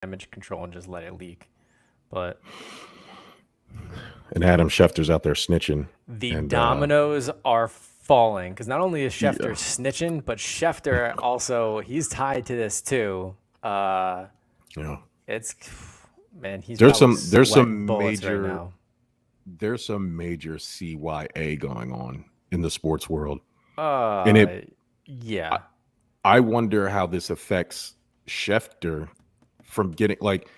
damage control and just let it leak. But And Adam Schefter's out there snitching. the And dominoes are falling because not only is Schefter yeah, snitching, but Schefter also he's tied to this too. Uh, you know, it's man, he's there's probably some there's sweating some bullets right major now. there's some major CYA going on in the sports world, and Uh, it I, yeah. I wonder how this affects Schefter from getting like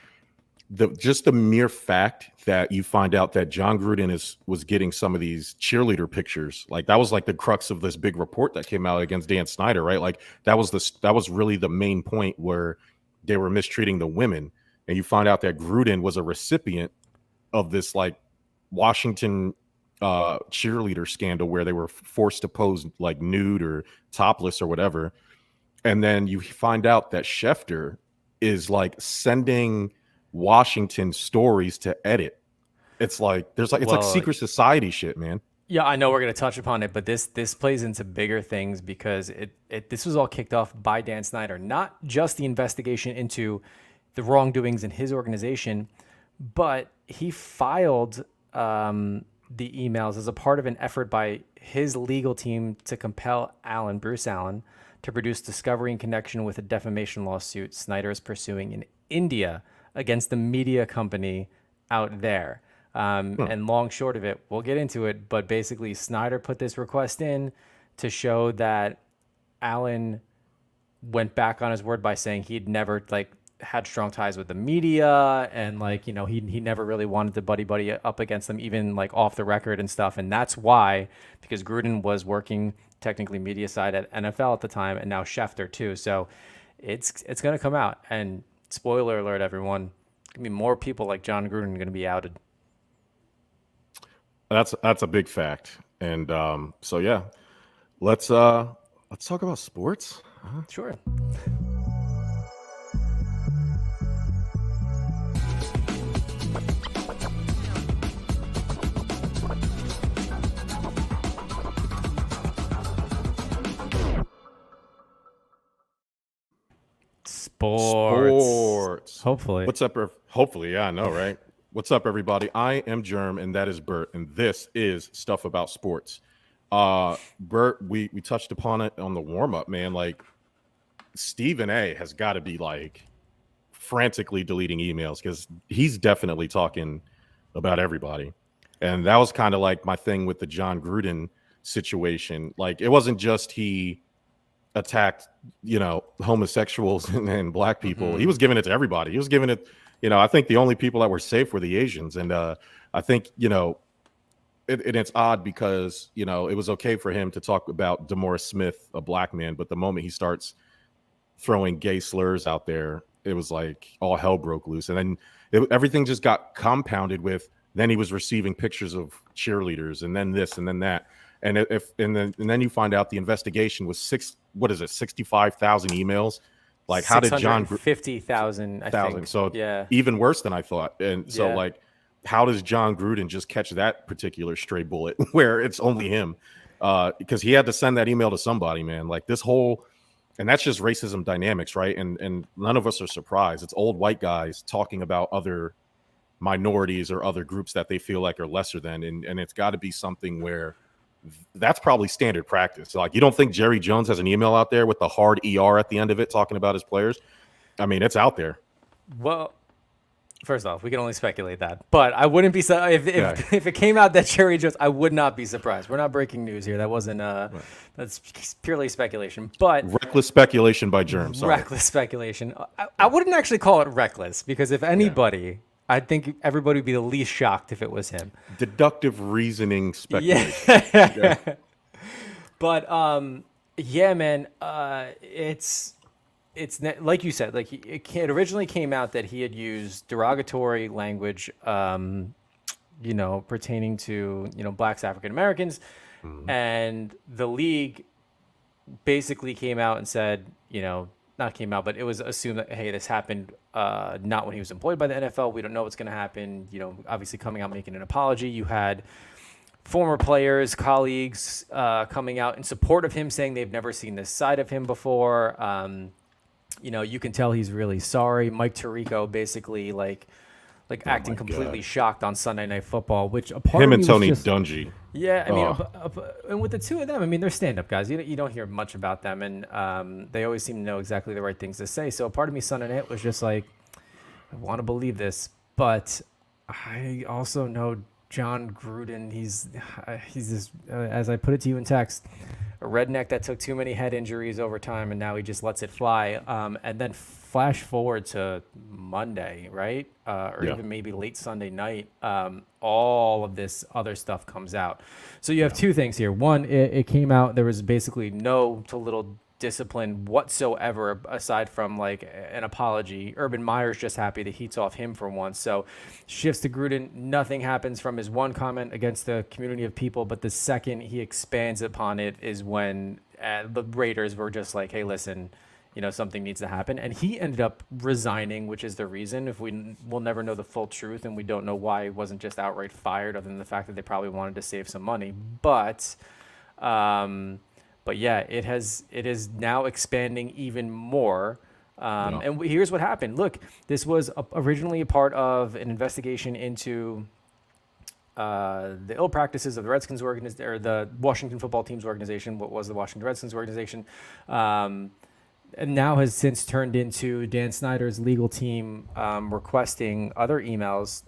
the mere fact that you find out that John Gruden was getting some of these cheerleader pictures, like that was like the crux of this big report that came out against Dan Snyder, right? Like that was really the main point where they were mistreating the women, and you find out that Gruden was a recipient of this like Washington cheerleader scandal where they were forced to pose like nude or topless or whatever, and then you find out that Schefter is like sending Washington stories to edit. It's like it's like Well, secret society shit, man. yeah, I know we're gonna touch upon it, but this plays into bigger things because this was all kicked off by Dan Snyder, not just the investigation into the wrongdoings in his organization, but he filed the emails as a part of an effort by his legal team to compel Bruce Allen, to produce discovery in connection with a defamation lawsuit Snyder is pursuing in India against the media company out there. Huh. And long short of it, we'll get into it, but basically Snyder put this request in to show that Allen went back on his word by saying he'd never like had strong ties with the media, and like he never really wanted to buddy up against them, even like off the record and stuff. And that's why, because Gruden was working technically media side at NFL at the time, and now Schefter too. So it's gonna come out, and spoiler alert, everyone, gonna be more people like Jon Gruden gonna be outed. That's a big fact. And so yeah, let's talk about sports. Sure. Sports. Sports. Hopefully. What's up? Hopefully, yeah, I know, right? What's up, everybody? I am Germ, and that is Bert, and this is Stuff About Sports. Bert, we touched upon it on the warm up, man. Like Stephen A has got to be like frantically deleting emails because he's definitely talking about everybody, and that was kind of like my thing with the John Gruden situation. Like it wasn't just he attacked, homosexuals and black people. He Mm-hmm. was giving it to everybody. He was giving it, I think the only people that were safe were the Asians. And I think, it's odd because, it was okay for him to talk about DeMaurice Smith, a black man, but the moment he starts throwing gay slurs out there, it was like all hell broke loose. And then everything just got compounded with, then he was receiving pictures of cheerleaders and then this and then that. And then you find out the investigation was 65,000 emails. Like how did John 650,000, I thousand? think. So Yeah. even worse than I thought. And so Yeah. like, how does John Gruden just catch that particular stray bullet where it's only him? Because he had to send that email to somebody, man. Like this whole, and that's just racism dynamics, right? And none of us are surprised. It's old white guys talking about other minorities or other groups that they feel like are lesser than, and it's got to be something where that's probably standard practice. Like, you don't think Jerry Jones has an email out there with the hard ER at the end of it talking about his players? I mean, it's out there. Well, first off, we can only speculate that, but I wouldn't be if Yeah. if it came out that Jerry Jones, I would not be surprised. We're not breaking news here. That wasn't Right. that's purely speculation, but Reckless speculation by Germ. Sorry. reckless speculation. I wouldn't actually call it reckless because if Yeah. anybody, I think everybody would be the least shocked if it was him. Deductive reasoning speculation. Yeah. Yeah. But yeah, man, like you said, like it originally came out that he had used derogatory language, pertaining to blacks, African Americans, Mhm. and the league basically came out and said, not came out, but it was assumed that hey, this happened not when he was employed by the NFL. We don't know what's going to happen. Obviously coming out making an apology. You had former players, colleagues coming out in support of him, saying they've never seen this side of him before. You can tell he's really sorry. Mike Tirico basically like Oh acting my completely God. shocked on Sunday Night Football, which a part Him of and me was Tony just, Dungy. yeah, I mean, Oh, and with the two of them, I mean, they're stand-up guys. You don't hear much about them, and they always seem to know exactly the right things to say. So a part of me Sunday Night was just like, I want to believe this, but I also know Jon Gruden. He's this, as I put it to you in text, a redneck that took too many head injuries over time, and now he just lets it fly. And then flash forward to Monday, right, or yeah, even maybe late Sunday night. All of this other stuff comes out. So you have yeah, two things here. One, it came out there was basically no to little discipline whatsoever aside from like an apology. Urban Meyer's just happy the heat's off him for once. So shifts to Gruden. Nothing happens from his one comment against the community of people, but the second he expands upon it is when the Raiders were just like, hey, listen, something needs to happen. And he ended up resigning, which is the reason. If we'll never know the full truth, and we don't know why he wasn't just outright fired, other than the fact that they probably wanted to save some money. Um, but yeah, it is now expanding even more. yeah. And here's what happened. Look, this was originally a part of an investigation into the ill practices of the Redskins organization, or the Washington football team's organization. What was the Washington Redskins organization? And now has since turned into Dan Snyder's legal team requesting other emails,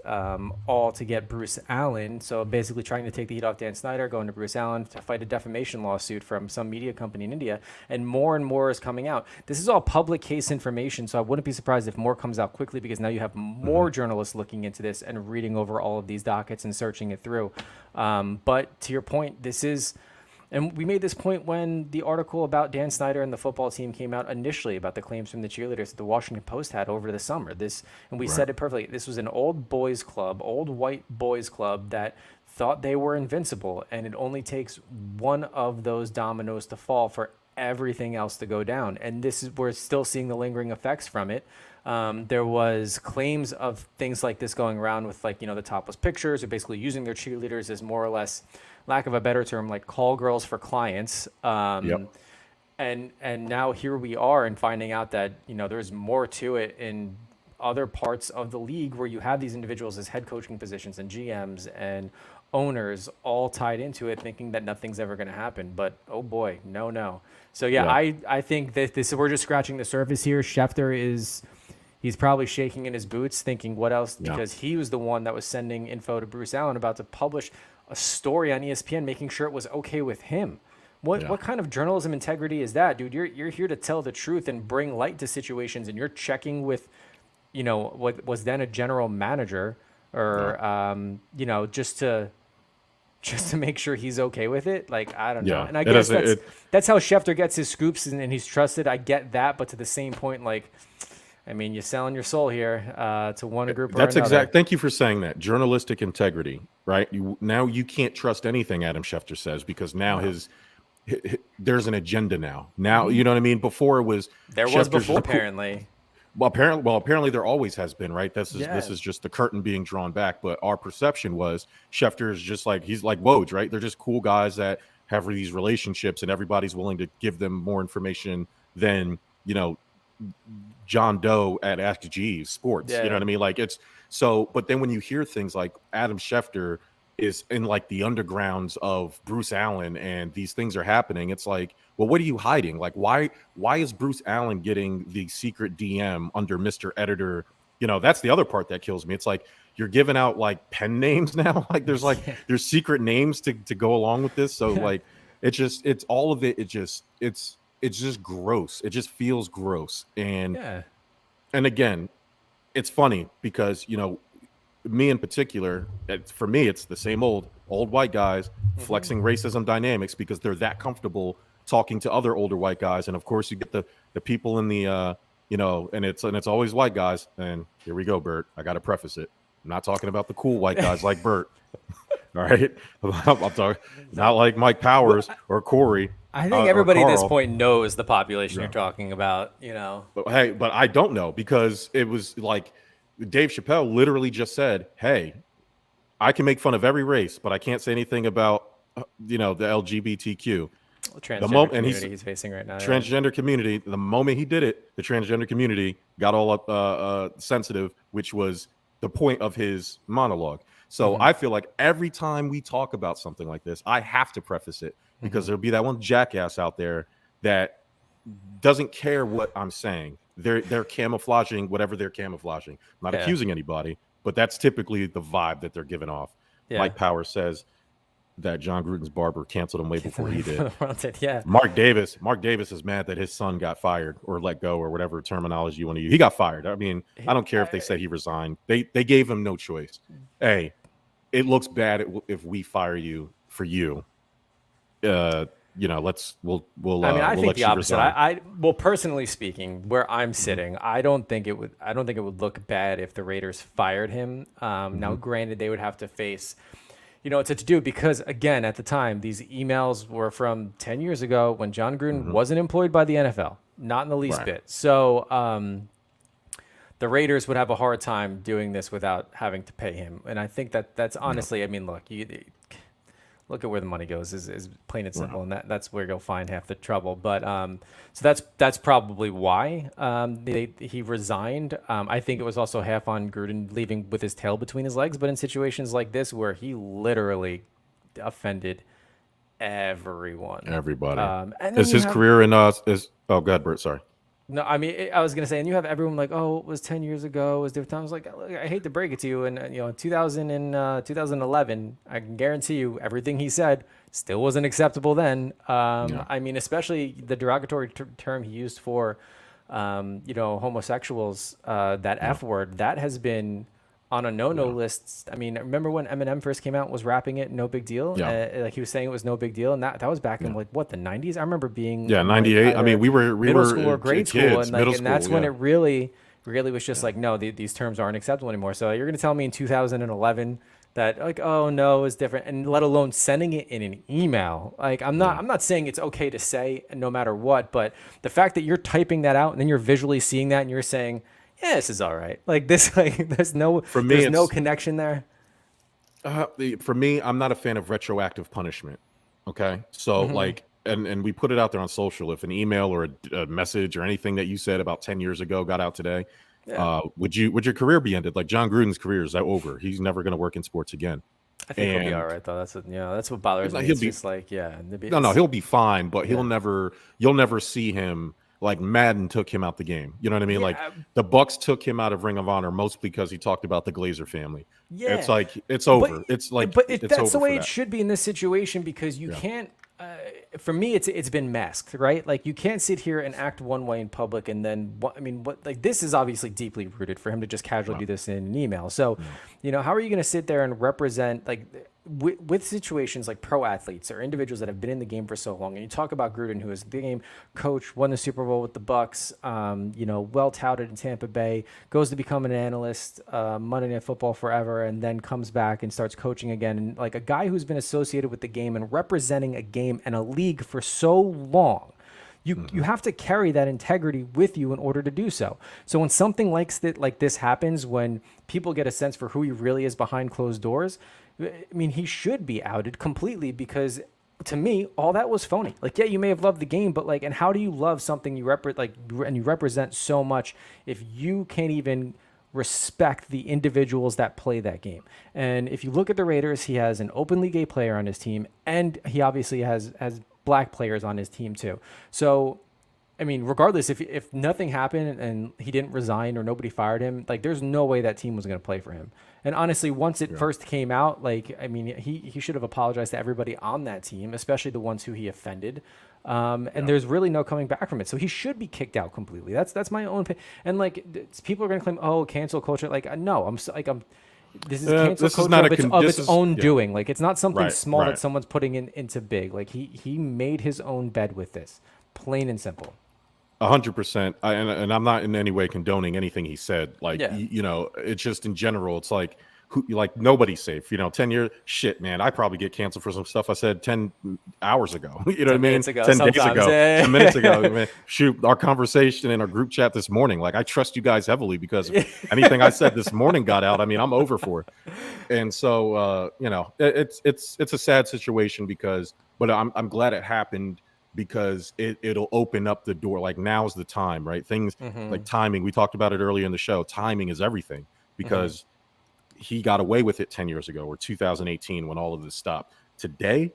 all to get Bruce Allen. So basically trying to take the heat off Dan Snyder, going to Bruce Allen to fight a defamation lawsuit from some media company in India. And more is coming out. This is all public case information, so I wouldn't be surprised if more comes out quickly, because now you have more journalists looking into this and reading over all of these dockets and searching it through. But to your point, this is... And we made this point when the article about Dan Snyder and the football team came out initially, about the claims from the cheerleaders that the Washington Post had over the summer. And we Right. said it perfectly. This was an old boys club, old white boys club that thought they were invincible. And it only takes one of those dominoes to fall for everything else to go down. And we're still seeing the lingering effects from it. There was claims of things like this going around with, like, the topless pictures, or basically using their cheerleaders as more or less, lack of a better term, like call girls for clients. Yep. And now here we are, and finding out that there's more to it in other parts of the league, where you have these individuals as head coaching positions and GMs and owners all tied into it, thinking that nothing's ever going to happen. But oh boy, no. So yeah, Yeah. I think that we're just scratching the surface here. Schefter he's probably shaking in his boots, thinking what else, Yeah. because he was the one that was sending info to Bruce Allen about to publish a story on ESPN, making sure it was okay with him. What Yeah. what kind of journalism integrity is that, dude? You're here to tell the truth and bring light to situations, and you're checking with, what was then a general manager, Yeah. or just to make sure he's okay with it. Like, I don't know. Yeah. And I It guess is. It. that's how Schefter gets his scoops, and he's trusted. I get that, but to the same point, like, I mean, you're selling your soul here to one group or That's another. exact. Thank you for saying that. Journalistic integrity, right? Now you can't trust anything Adam Schefter says, because now No. there's an agenda now. Now, you know what I mean? Before it was There was Schefter's before, the cool. apparently. Well, apparently there always has been, right? This Yeah. is just the curtain being drawn back. But our perception was Schefter is just like, he's like Woj, right? They're just cool guys that have these relationships, and everybody's willing to give them more information than John Doe at Ask Jeeves Sports. You know Yeah. what I mean? Like, it's so. But then when you hear things like Adam Schefter is in like the undergrounds of Bruce Allen, and these things are happening, it's like, well, what are you hiding? Like, why is Bruce Allen getting the secret DM under Mr. Editor? That's the other part that kills me. It's like, you're giving out like pen names now. Like, there's secret names to go along with this. So Yeah. like, it's all of it. It's just gross. It just feels gross. Yeah. And again, it's funny because me in particular, for me, it's the same old white guys flexing racism dynamics, because they're that comfortable talking to other older white guys. And of course, you get the people in the and it's always white guys. And here we go, Bert. I got to preface it. I'm not talking about the cool white guys like Bert. All right, I'm talking not like Mike Powers or Corey. I think Or everybody at this Carl. point knows the population Yeah. you're talking about. But hey, but I don't know, because it was like Dave Chappelle literally just said, "Hey, I can make fun of every race, but I can't say anything about the LGBTQ." The Transgender moment and community he's facing right now. Yeah. transgender community, the moment he did it, the transgender community got all up sensitive, which was the point of his monologue. So I feel like every time we talk about something like this, I have to preface it because there'll be that one jackass out there that doesn't care what I'm saying. They're camouflaging whatever they're camouflaging. I'm not Yeah. accusing anybody, but that's typically the vibe that they're giving off. Yeah. Mike Powers says that Jon Gruden's barber canceled him way before he did. Yeah. Mark Davis is mad that his son got fired or let go or whatever terminology you want to use. He got fired. I mean, I don't care if they said he resigned. They gave him no choice. Hey, it looks bad if we fire you for you. You know, we'll. I mean, I we'll think let the you opposite. resign. Well, personally speaking, where I'm sitting, I don't think it would look bad if the Raiders fired him. Now, granted, they would have to face, it's a to-do because, again, at the time, these emails were from 10 years ago when Jon Gruden wasn't employed by the NFL, not in the least Right. bit. So the Raiders would have a hard time doing this without having to pay him. And I think that's honestly, I mean, look at where the money goes is plain and simple, and that's where you'll find half the trouble. But so that's probably why he resigned. I think it was also half on Gruden leaving with his tail between his legs. But in situations like this where he literally offended everyone, Everybody. and Is his career in is oh god, Bert, sorry. no, I mean, I was gonna say, and you have everyone like, oh, it was 10 years ago, it was different times. Like, look, I hate to break it to you, and 2011, I can guarantee you, everything he said still wasn't acceptable then. I mean, especially the derogatory term he used for, homosexuals, that F word, that has been on a no list. I mean, remember when Eminem first came out, was rapping it, no big deal. Yeah. Like he was saying it was no big deal, and that was back in like what, the 90s. I remember being Yeah, in, 98. I either mean, we were middle school or grade school, kids, and middle like, and that's school, when yeah. it really was just like, no, these terms aren't acceptable anymore. So you're gonna tell me in 2011 that like, oh no, it's different, and let alone sending it in an email. Like I'm not saying it's okay to say no matter what, but the fact that you're typing that out and then you're visually seeing that and you're saying, yeah, this is all right. Like this, like there's no connection there. For me, I'm not a fan of retroactive punishment. Okay, so like, and we put it out there on social. If an email or a message or anything that you said about 10 years ago got out today, would your career be ended? Like Jon Gruden's career is over. He's never going to work in sports again. I think he'll be all right though. That's what bothers me. It's just like, no, he'll be fine, but you'll never see him. Like Madden took him out the game. You know what I mean? Yeah. Like the Bucks took him out of Ring of Honor mostly because he talked about the Glazer family. Yeah. It's like it's over. It's that's over the way for it that. should be in this situation because you can't. For me, it's been masked, right? Like you can't sit here and act one way in public and then like this is obviously deeply rooted for him to just casually do this in an email. So, how are you going to sit there and represent like with situations like pro athletes or individuals that have been in the game for so long? And you talk about Gruden, who is the game coach, won the Super Bowl with the Bucks, well touted in Tampa Bay, goes to become an analyst, Monday Night Football forever, and then comes back and starts coaching again. And like a guy who's been associated with the game and representing a game and a league for so long, you have to carry that integrity with you in order to do so. So when something like this happens, when people get a sense for who he really is behind closed doors, I mean, he should be outed completely because to me, all that was phony. Like, yeah, you may have loved the game, but like, and how do you love something you represent so much if you can't even respect the individuals that play that game? And if you look at the Raiders, he has an openly gay player on his team, and he obviously has black players on his team too. So, I mean, regardless, if nothing happened and he didn't resign or nobody fired him, like there's no way that team was going to play for him. And honestly, once it first came out, like, I mean, he should have apologized to everybody on that team, especially the ones who he offended. And there's really no coming back from it. So he should be kicked out completely. That's my own opinion. And like people are going to claim, oh, cancel culture. Like, no, this is cancel culture of its own doing. Like, it's not something small that someone's putting into big. Like he made his own bed with this, plain and simple. 100%. And I'm not in any way condoning anything he said. Like, it's just in general, it's like, nobody's safe. 10 years, shit, man. I probably get canceled for some stuff I said 10 hours ago. You know what I mean? 10 days ago, 10 minutes ago. Man, shoot, our conversation in our group chat this morning. Like, I trust you guys heavily because if anything I said this morning got out, I mean, I'm over for it. And so, it's a sad situation but I'm glad it happened because it'll open up the door. Like now's the time, right? Things Mm-hmm. like timing. We talked about it earlier in the show. Timing is everything Mm-hmm. because he got away with it 10 years ago or 2018 when all of this stopped. Today,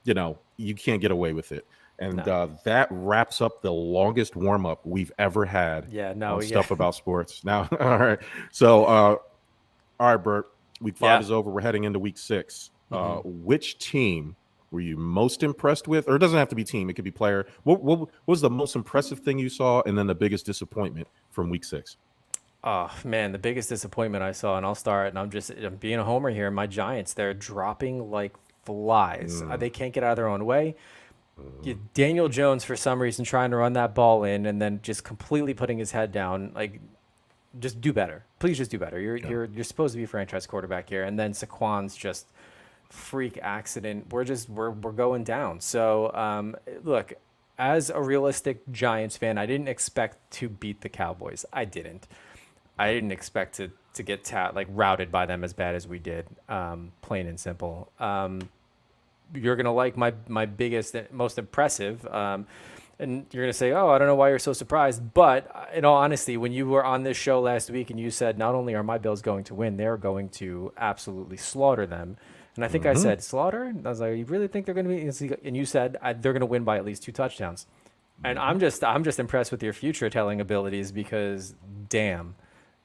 you can't get away with it. And No. that wraps up the longest warm up we've ever had Yeah. No. on Yeah. stuff about sports. Now, all right. So, all right, Bert, week 5 Yeah. is over. We're heading into week 6. Mm-hmm. Which team were you most impressed with? Or it doesn't have to be team, it could be player. What was the most impressive thing you saw? And then the biggest disappointment from week 6? Oh man, the biggest disappointment I saw, and I'll start, and I'm being a homer here. My Giants, they're dropping like flies. They Mm, can't get out of their own way. mm, Daniel Jones, for some reason, trying to run that ball in, and then just completely putting his head down. Like, just do better. Please, just do better. You're yeah. you're supposed to be a franchise quarterback here, and then Saquon's just freak accident. We're going down. So look, as a realistic Giants fan, I didn't expect to beat the Cowboys. I didn't. I didn't expect to get like routed by them as bad as we did. Plain and simple. You're gonna like my biggest, most impressive. And you're gonna say, "Oh, I don't know why you're so surprised." But in all honesty, when you were on this show last week and you said not only are my Bills going to win, they're going to absolutely slaughter them. And I think I Mhm. said slaughter. And I was like, "You really think they're going to be?" And you said they're going to win by at least 2 touchdowns. And Mhm. I'm just impressed with your future telling abilities because damn,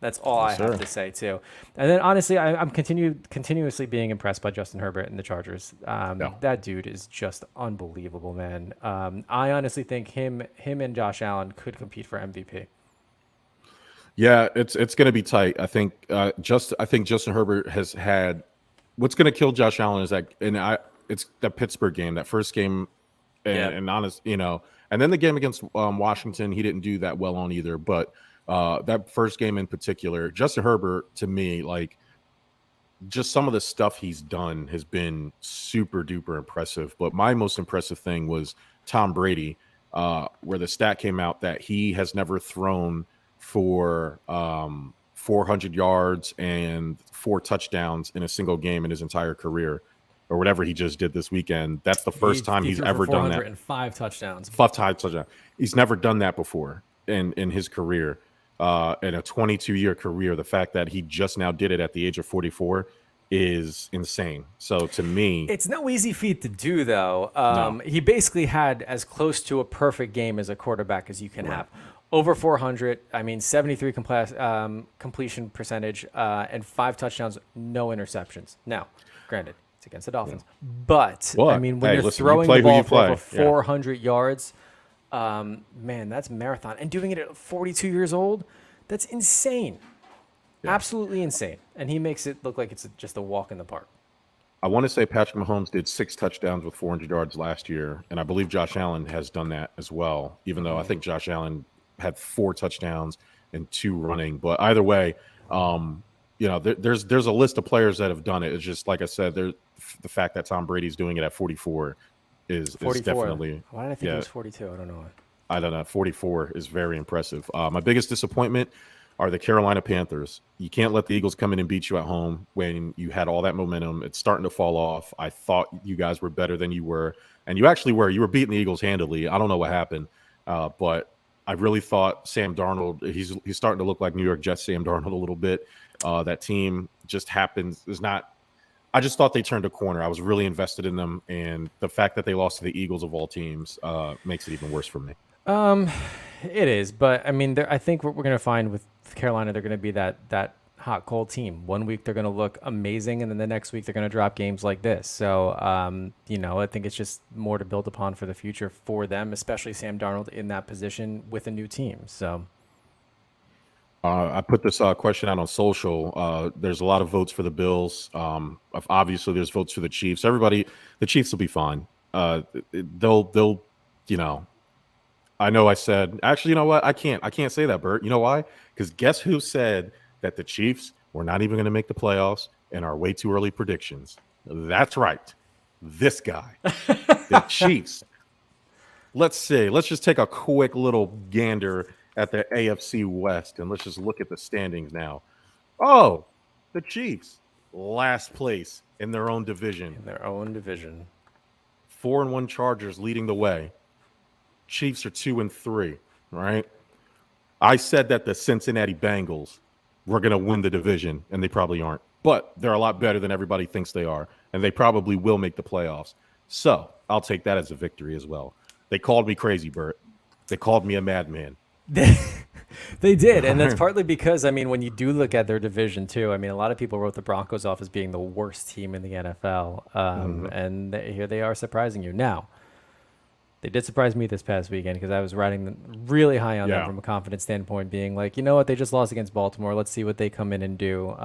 that's all I Yes, have sir. to say too. And then honestly, I'm continuously being impressed by Justin Herbert and the Chargers. Yeah. That dude is just unbelievable, man. I honestly think him and Josh Allen could compete for MVP. Yeah, it's going to be tight. I think Justin Herbert has had what's going to kill Josh Allen is that, and it's that Pittsburgh game, that first game, Yeah, and honest, and then the game against Washington, he didn't do that well on either. But that first game in particular, Justin Herbert to me, like just some of the stuff he's done has been super duper impressive. But my most impressive thing was Tom Brady, where the stat came out that he has never thrown for 400 yards and 4 touchdowns in a single game in his entire career, or whatever he just did this weekend. That's the he first time he he's threw for ever done that. 405 touchdowns. 5 touchdowns. He's never done that before in his career, in a 22-year career. The fact that he just now did it at the age of 44 is insane. So to me, It's no easy feat to do, though. no, He basically had as close to a perfect game as a quarterback as you can right, have. Over 400, I mean, 73 completion percentage, and 5 touchdowns, no interceptions. Now, granted, it's against the yeah. Dolphins. But, I But mean, when hey, you're listen, you throwing the play who ball you for over play. Yeah, 400 yards, man, that's marathon. And doing it at 42 years old, that's insane. yeah. Absolutely insane. And he makes it look like it's just a walk in the park. I want to say Patrick Mahomes did 6 touchdowns with 400 yards last year, and I believe Josh Allen has done that as well. Even though I Hmm. think Josh Allen had 4 touchdowns and 2 running, but either way, um, there's a list of players that have done it. It's just like I said, the fact that Tom Brady's doing it at 44 is 44. definitely, Why did I think it yeah, was 42? I don't know. I don't know. 44 is very impressive. My biggest disappointment are the Carolina Panthers. You can't let the Eagles come in and beat you at home when you had all that momentum. It's starting to fall off. I thought you guys were better than you were, and you actually were. You were beating the Eagles handily. I don't know what happened, but I really thought Sam Darnold. He's starting to look like New York Jets Sam Darnold a little bit. That team just happens is not. I just thought they turned a corner. I was really invested in them, and the fact that they lost to the Eagles of all teams makes it even worse for me. Um, it is, but I mean, I think what we're going to find with Carolina, they're going to be that hot cold team. One week they're going to look amazing, and then the next week they're going to drop games like this. So, I think it's just more to build upon for the future for them, especially Sam Darnold in that position with a new team. So, I put this question out on social. There's a lot of votes for the Bills. Obviously, there's votes for the Chiefs. The Chiefs will be fine. They'll, you know. I know I said. Actually, you know what? I can't say that, Bert. You know why? Because guess who said that the Chiefs were not even going to make the playoffs in our way too early predictions? That's right. This guy, the Chiefs. Let's see. Let's just take a quick little gander at the AFC West and let's just look at the standings now. Oh, the Chiefs, last place in their own division. in their own division. 4-1 Chargers leading the way. Chiefs are 2-3, right? I said that the Cincinnati Bengals were going to win the division, and they probably aren't. But they're a lot better than everybody thinks they are, and they probably will make the playoffs. So I'll take that as a victory as well. They called me crazy, Bert. They called me a madman. They did, and that's partly because, I mean, when you do look at their division too, I mean, a lot of people wrote the Broncos off as being the worst team in the NFL, and here they are surprising you. Now, they did surprise me this past weekend because I was riding them really high on them from a confidence standpoint, being like, you know what, they just lost against Baltimore. Let's see what they come in and do.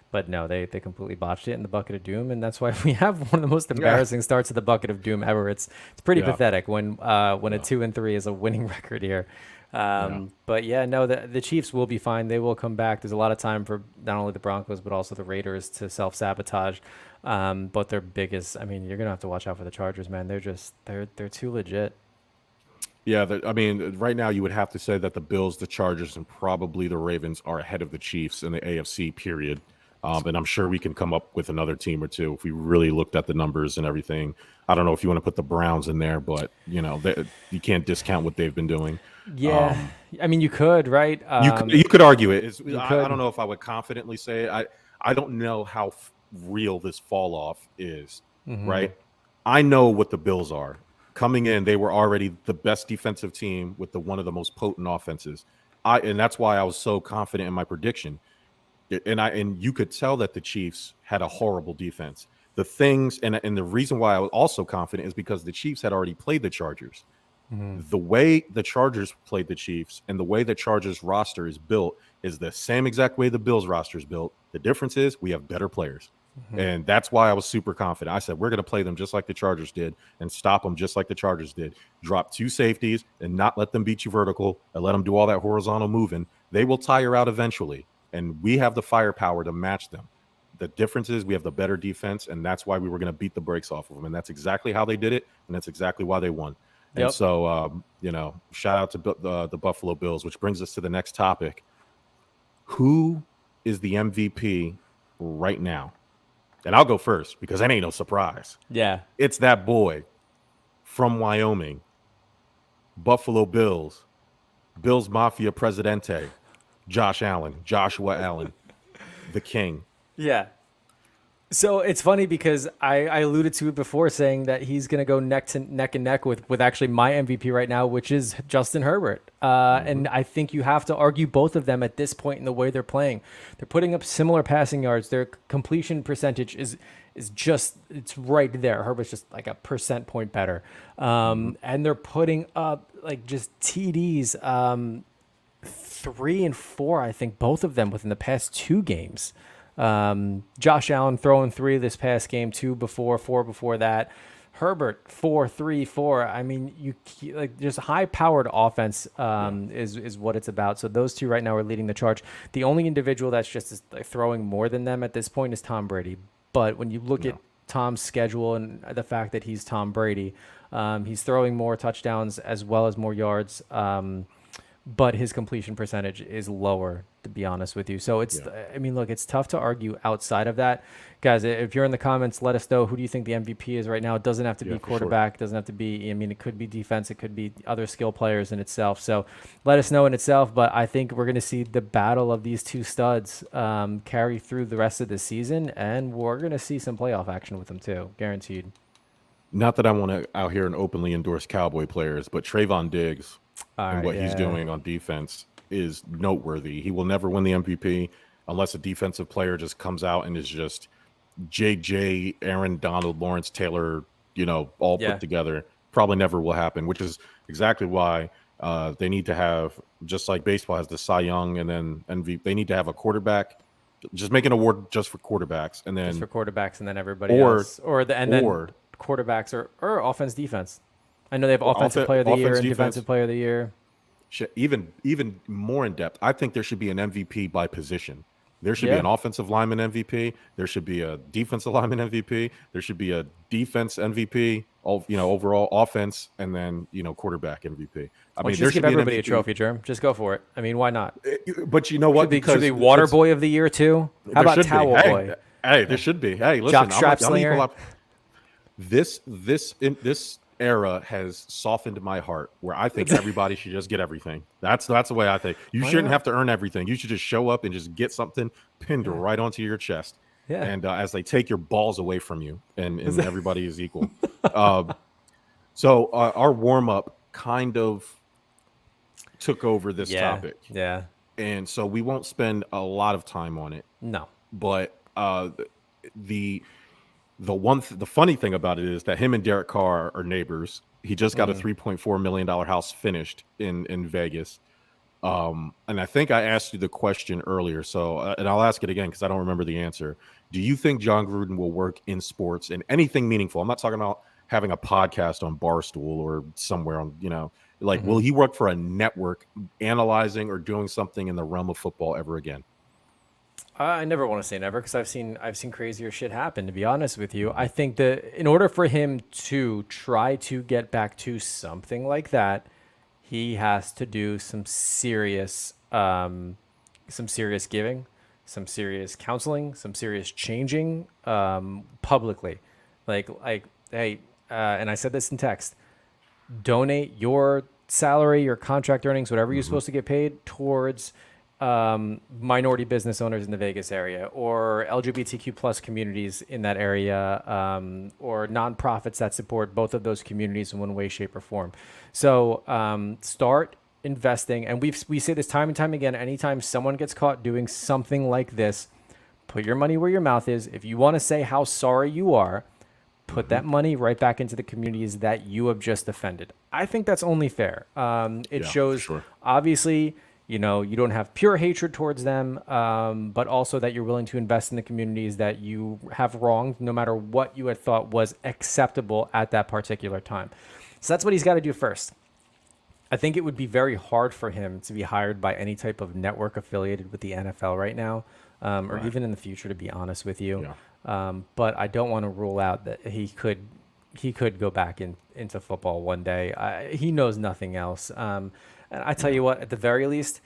But no, they completely botched it in the bucket of doom, and that's why we have one of the most embarrassing starts of the bucket of doom ever. It's pretty pathetic when a 2-3 is a winning record here. But yeah, no, the Chiefs will be fine. They will come back. There's a lot of time for not only the Broncos but also the Raiders to self-sabotage. But their biggest, I mean, you're gonna have to watch out for the Chargers, man. They're too legit. Yeah, I mean, right now you would have to say that the Bills, the Chargers, and probably the Ravens are ahead of the Chiefs in the AFC. Period. And I'm sure we can come up with another team or two if we really looked at the numbers and everything. I don't know if you want to put the Browns in there, but you you can't discount what they've been doing. Yeah, I mean, you could, right? You could argue it. could. I don't know if I would confidently say it. I don't know how real this fall off is, right? I know what the Bills are. Coming in, they were already the best defensive team with one of the most potent offenses. And that's why I was so confident in my prediction. And you could tell that the Chiefs had a horrible defense. The things and the reason why I was also confident is because the Chiefs had already played the Chargers. The way the Chargers played the Chiefs and the way the Chargers roster is built is the same exact way the Bills roster is built. The difference is we have better players. And that's why I was super confident. I said, we're going to play them just like the Chargers did and stop them just like the Chargers did. Drop two safeties and not let them beat you vertical and let them do all that horizontal moving. They will tire out eventually. And we have the firepower to match them. The difference is we have the better defense, and that's why we were going to beat the brakes off of them. And that's exactly how they did it, and that's exactly why they won. And so, shout out to the Buffalo Bills, which brings us to the next topic. Who is the MVP right now? And I'll go first because that ain't no surprise. Yeah. It's that boy from Wyoming, Buffalo Bills, Bills Mafia Presidente, Joshua Allen, the king. Yeah. So it's funny because I alluded to it before saying that he's going to go neck and neck with actually my MVP right now, which is Justin Herbert. And I think you have to argue both of them at this point in the way they're playing. They're putting up similar passing yards. Their completion percentage is just, it's right there. Herbert's just like a percent point better. And they're putting up like just TDs, 3 and 4, I think both of them within the past 2 games. Josh Allen throwing 3 this past game, 2 before, 4 before that. Herbert 4, 3, 4. I mean, just high-powered offense is what it's about. So those two right now are leading the charge. The only individual that's just throwing more than them at this point is Tom Brady. But when you look at Tom's schedule and the fact that he's Tom Brady, he's throwing more touchdowns as well as more yards. But his completion percentage is lower, to be honest with you. So I mean, look, it's tough to argue outside of that. Guys, if you're in the comments, let us know who do you think the MVP is right now. It doesn't have to be quarterback. It doesn't have to be, I mean, it could be defense. It could be other skill players in itself. So let us know in itself. But I think we're going to see the battle of these two studs carry through the rest of the season. And we're going to see some playoff action with them too, guaranteed. Not that I want to out here and openly endorse Cowboy players, but Trayvon Diggs and what he's doing on defense is noteworthy. He will never win the MVP unless a defensive player just comes out and is just JJ, Aaron Donald, Lawrence Taylor, all put together. Probably never will happen, which is exactly why they need to have, just like baseball has the Cy Young and then MVP, they need to have a quarterback. Just make an award just for quarterbacks, and then just for quarterbacks, and then everybody else, then quarterbacks or offense defense. I know they have offensive player of the year and defensive player of the year. Even more in depth, I think there should be an MVP by position. There should be an offensive lineman MVP. There should be a defensive lineman MVP. There should be a defense MVP. Overall offense, and then quarterback MVP. I mean, just give everybody a trophy, Germ. Just go for it. I mean, why not? But you know what? Should be Water Boy of the Year too. How about Towel Boy? Hey, there should be. Hey, listen, Jock Strap Slinger. This era has softened my heart, where I think everybody should just get everything. That's the way I think. You Why shouldn't not? have to earn everything. You should just show up and just get something pinned Yeah. right onto your chest. Yeah. And as they take your balls away from you, and everybody is equal. Uh, so our warm up kind of took over this Yeah. topic, Yeah. and so we won't spend a lot of time on it. No. But the the funny thing about it is that him and Derek Carr are neighbors. He just got a $3.4 million house finished in Vegas. And I think I asked you the question earlier, so and I'll ask it again because I don't remember the answer. Do you think Jon Gruden will work in sports in anything meaningful? I'm not talking about having a podcast on Barstool or somewhere on, like, will he work for a network analyzing or doing something in the realm of football ever again? I never want to say never because I've seen crazier shit happen. To be honest with you, I think that in order for him to try to get back to something like that, he has to do some serious giving, some serious counseling, some serious changing publicly. Like, hey, and I said this in text: donate your salary, your contract earnings, whatever you're supposed to get paid towards minority business owners in the Vegas area, or LGBTQ plus communities in that area, or nonprofits that support both of those communities in one way, shape, or form. So start investing, and we say this time and time again. Anytime someone gets caught doing something like this, put your money where your mouth is. If you want to say how sorry you are, put that money right back into the communities that you have just offended. I think that's only fair. It Yeah, for shows, sure. obviously, you don't have pure hatred towards them, but also that you're willing to invest in the communities that you have wronged, no matter what you had thought was acceptable at that particular time. So that's what he's got to do first. I think it would be very hard for him to be hired by any type of network affiliated with the NFL right now, or Right. even in the future, to be honest with you. Yeah. But I don't want to rule out that he could go back into football one day. He knows nothing else. And I tell you what, at the very least,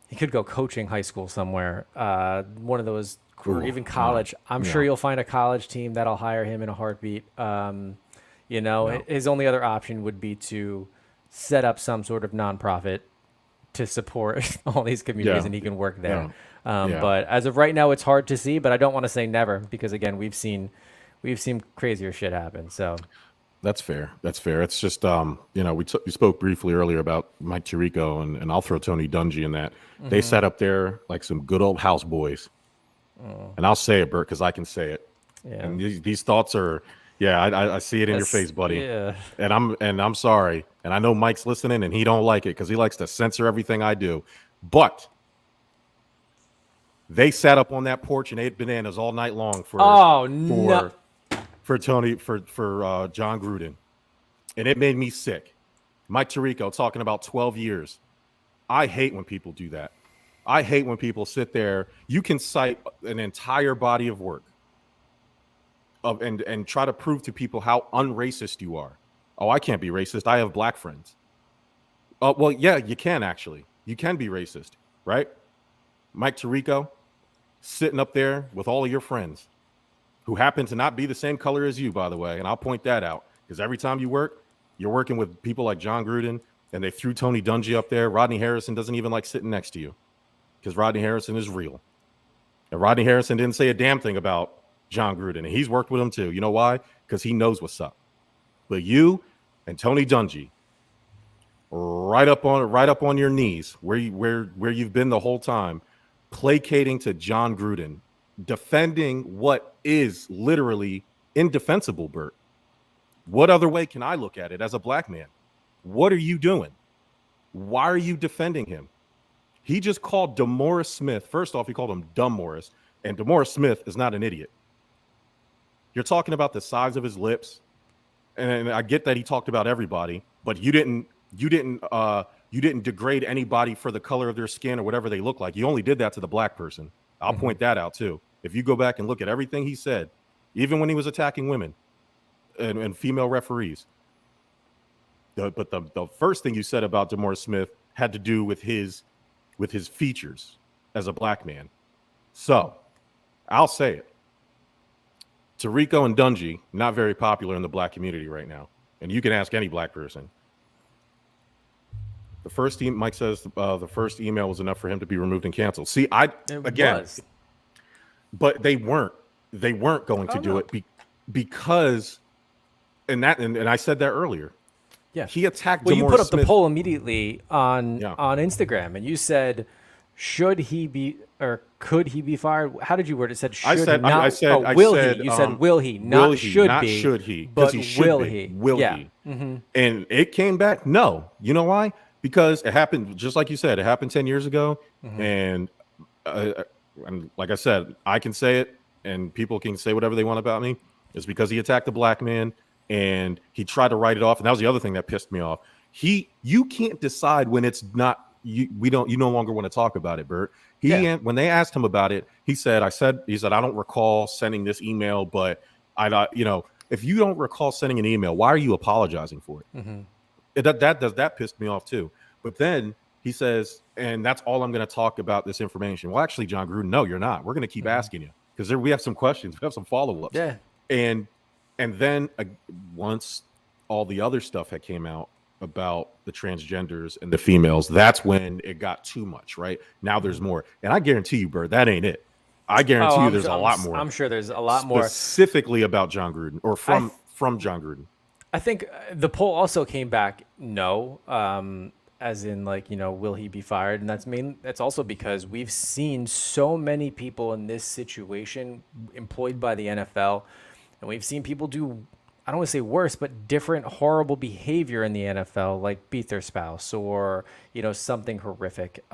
he could go coaching high school somewhere, one of those, or Ooh, even yeah. college. I'm sure Yeah. you'll find a college team that'll hire him in a heartbeat. Yeah. His only other option would be to set up some sort of nonprofit to support all these communities, Yeah. and he can work there. Yeah. But as of right now, it's hard to see. But I don't want to say never because again, we've seen crazier shit happen. So That's fair. That's fair. It's just, we spoke briefly earlier about Mike Tirico, and I'll throw Tony Dungy in that. They sat up there like some good old house boys. And I'll say it, Bert, because I can say it. yeah, And these thoughts are, yeah, I see it in your face, buddy. Yeah, And I'm sorry. And I know Mike's listening, and he don't like it because he likes to censor everything I do. But they sat up on that porch and ate bananas all night long for Oh, no. for Tony for Jon Gruden, and it made me sick. Mike Tirico talking about 12 years. I hate when people do that. I hate when people sit there. You can cite an entire body of work and try to prove to people how unracist you are. Oh, I can't be racist. I have black friends. Oh, well, yeah, you can actually. You can be racist, right? Mike Tirico sitting up there with all of your friends who happen to not be the same color as you, by the way. And I'll point that out because every time you work, you're working with people like Jon Gruden, and they threw Tony Dungy up there. Rodney Harrison doesn't even like sitting next to you because Rodney Harrison is real. And Rodney Harrison didn't say a damn thing about Jon Gruden, and he's worked with him too. You know why? Because he knows what's up. But you and Tony Dungy, right up on your knees, where you've been the whole time, placating to Jon Gruden, defending what is literally indefensible, Bert. What other way can I look at it as a black man? What are you doing? Why are you defending him? He just called DeMaurice Smith. First off, he called him Dumb Morris, and DeMaurice Smith is not an idiot. You're talking about the size of his lips, and I get that he talked about everybody, but you didn't degrade anybody for the color of their skin or whatever they look like. You only did that to the black person. I'll point that out too. If you go back and look at everything he said, even when he was attacking women and female referees, but the first thing you said about DeMaurice Smith had to do with his features as a black man. So I'll say it. Tirico and Dungy, not very popular in the black community right now. and you can ask any black person. Mike says the first email was enough for him to be removed and canceled. See, It again, was. but they weren't. They weren't going to do it because, and I said that earlier. Yeah. He attacked. Well, you DeMaurice put up Smith. the poll immediately on Instagram, and you said, "Should he be or could he be fired?" How did you word it? It said, "Should I said, will he?" You said, "Will he?" Not should not be. should he? But He should will be. he? Will yeah. he? And it came back. No. You know why? Because it happened just like you said. It happened 10 years ago, and like I said, I can say it, and people can say whatever they want about me. It's because he attacked a black man, and he tried to write it off. And that was the other thing that pissed me off. You can't decide when it's not. You no longer want to talk about it, Bert. When they asked him about it, he said, I don't recall sending this email, but if you don't recall sending an email, why are you apologizing for it? That pissed me off too. But then he says, and that's all I'm going to talk about this information. Well, actually, Jon Gruden, no, you're not. We're going to keep asking you because we have some questions. We have some follow-ups. Yeah. And then once all the other stuff had came out about the transgenders and the females, that's when it got too much, right? Now there's more. And I guarantee you, Bert, that ain't it. I guarantee you there's a lot more. I'm sure there's a lot more. Specifically about Jon Gruden or from Jon Gruden. I think the poll also came back no, as in will he be fired? And that's also because we've seen so many people in this situation employed by the NFL, and we've seen people do, I don't want to say worse, but different horrible behavior in the NFL, like beat their spouse or something horrific.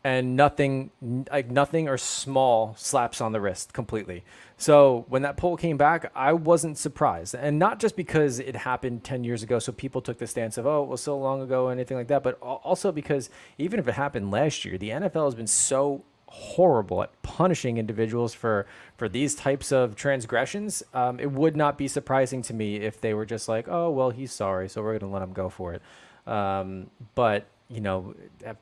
And nothing or small slaps on the wrist completely. So when that poll came back, I wasn't surprised. And not just because it happened 10 years ago, so people took the stance of, oh, it was so long ago, or anything like that, but also because even if it happened last year, the NFL has been so horrible at punishing individuals for these types of transgressions. It would not be surprising to me if they were just like, oh, well, he's sorry, so we're going to let him go for it. But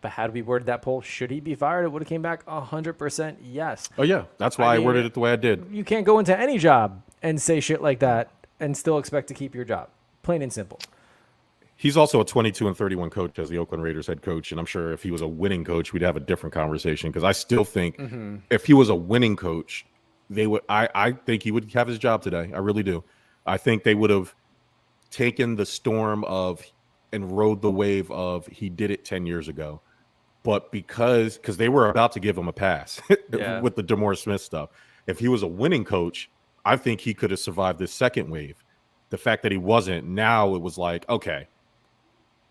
had we worded that poll, should he be fired? It would have came back 100% yes. Oh yeah, that's why I worded it the way I did. You can't go into any job and say shit like that and still expect to keep your job. Plain and simple. He's also a 22-31 coach as the Oakland Raiders head coach, and I'm sure if he was a winning coach, we'd have a different conversation. Because I still think if he was a winning coach, they would. I think he would have his job today. I really do. I think they would have taken the storm of and rode the wave of he did it 10 years ago. But because they were about to give him a pass with the DeMaurice Smith stuff. If he was a winning coach, I think he could have survived this second wave. The fact that he wasn't, now it was like, okay,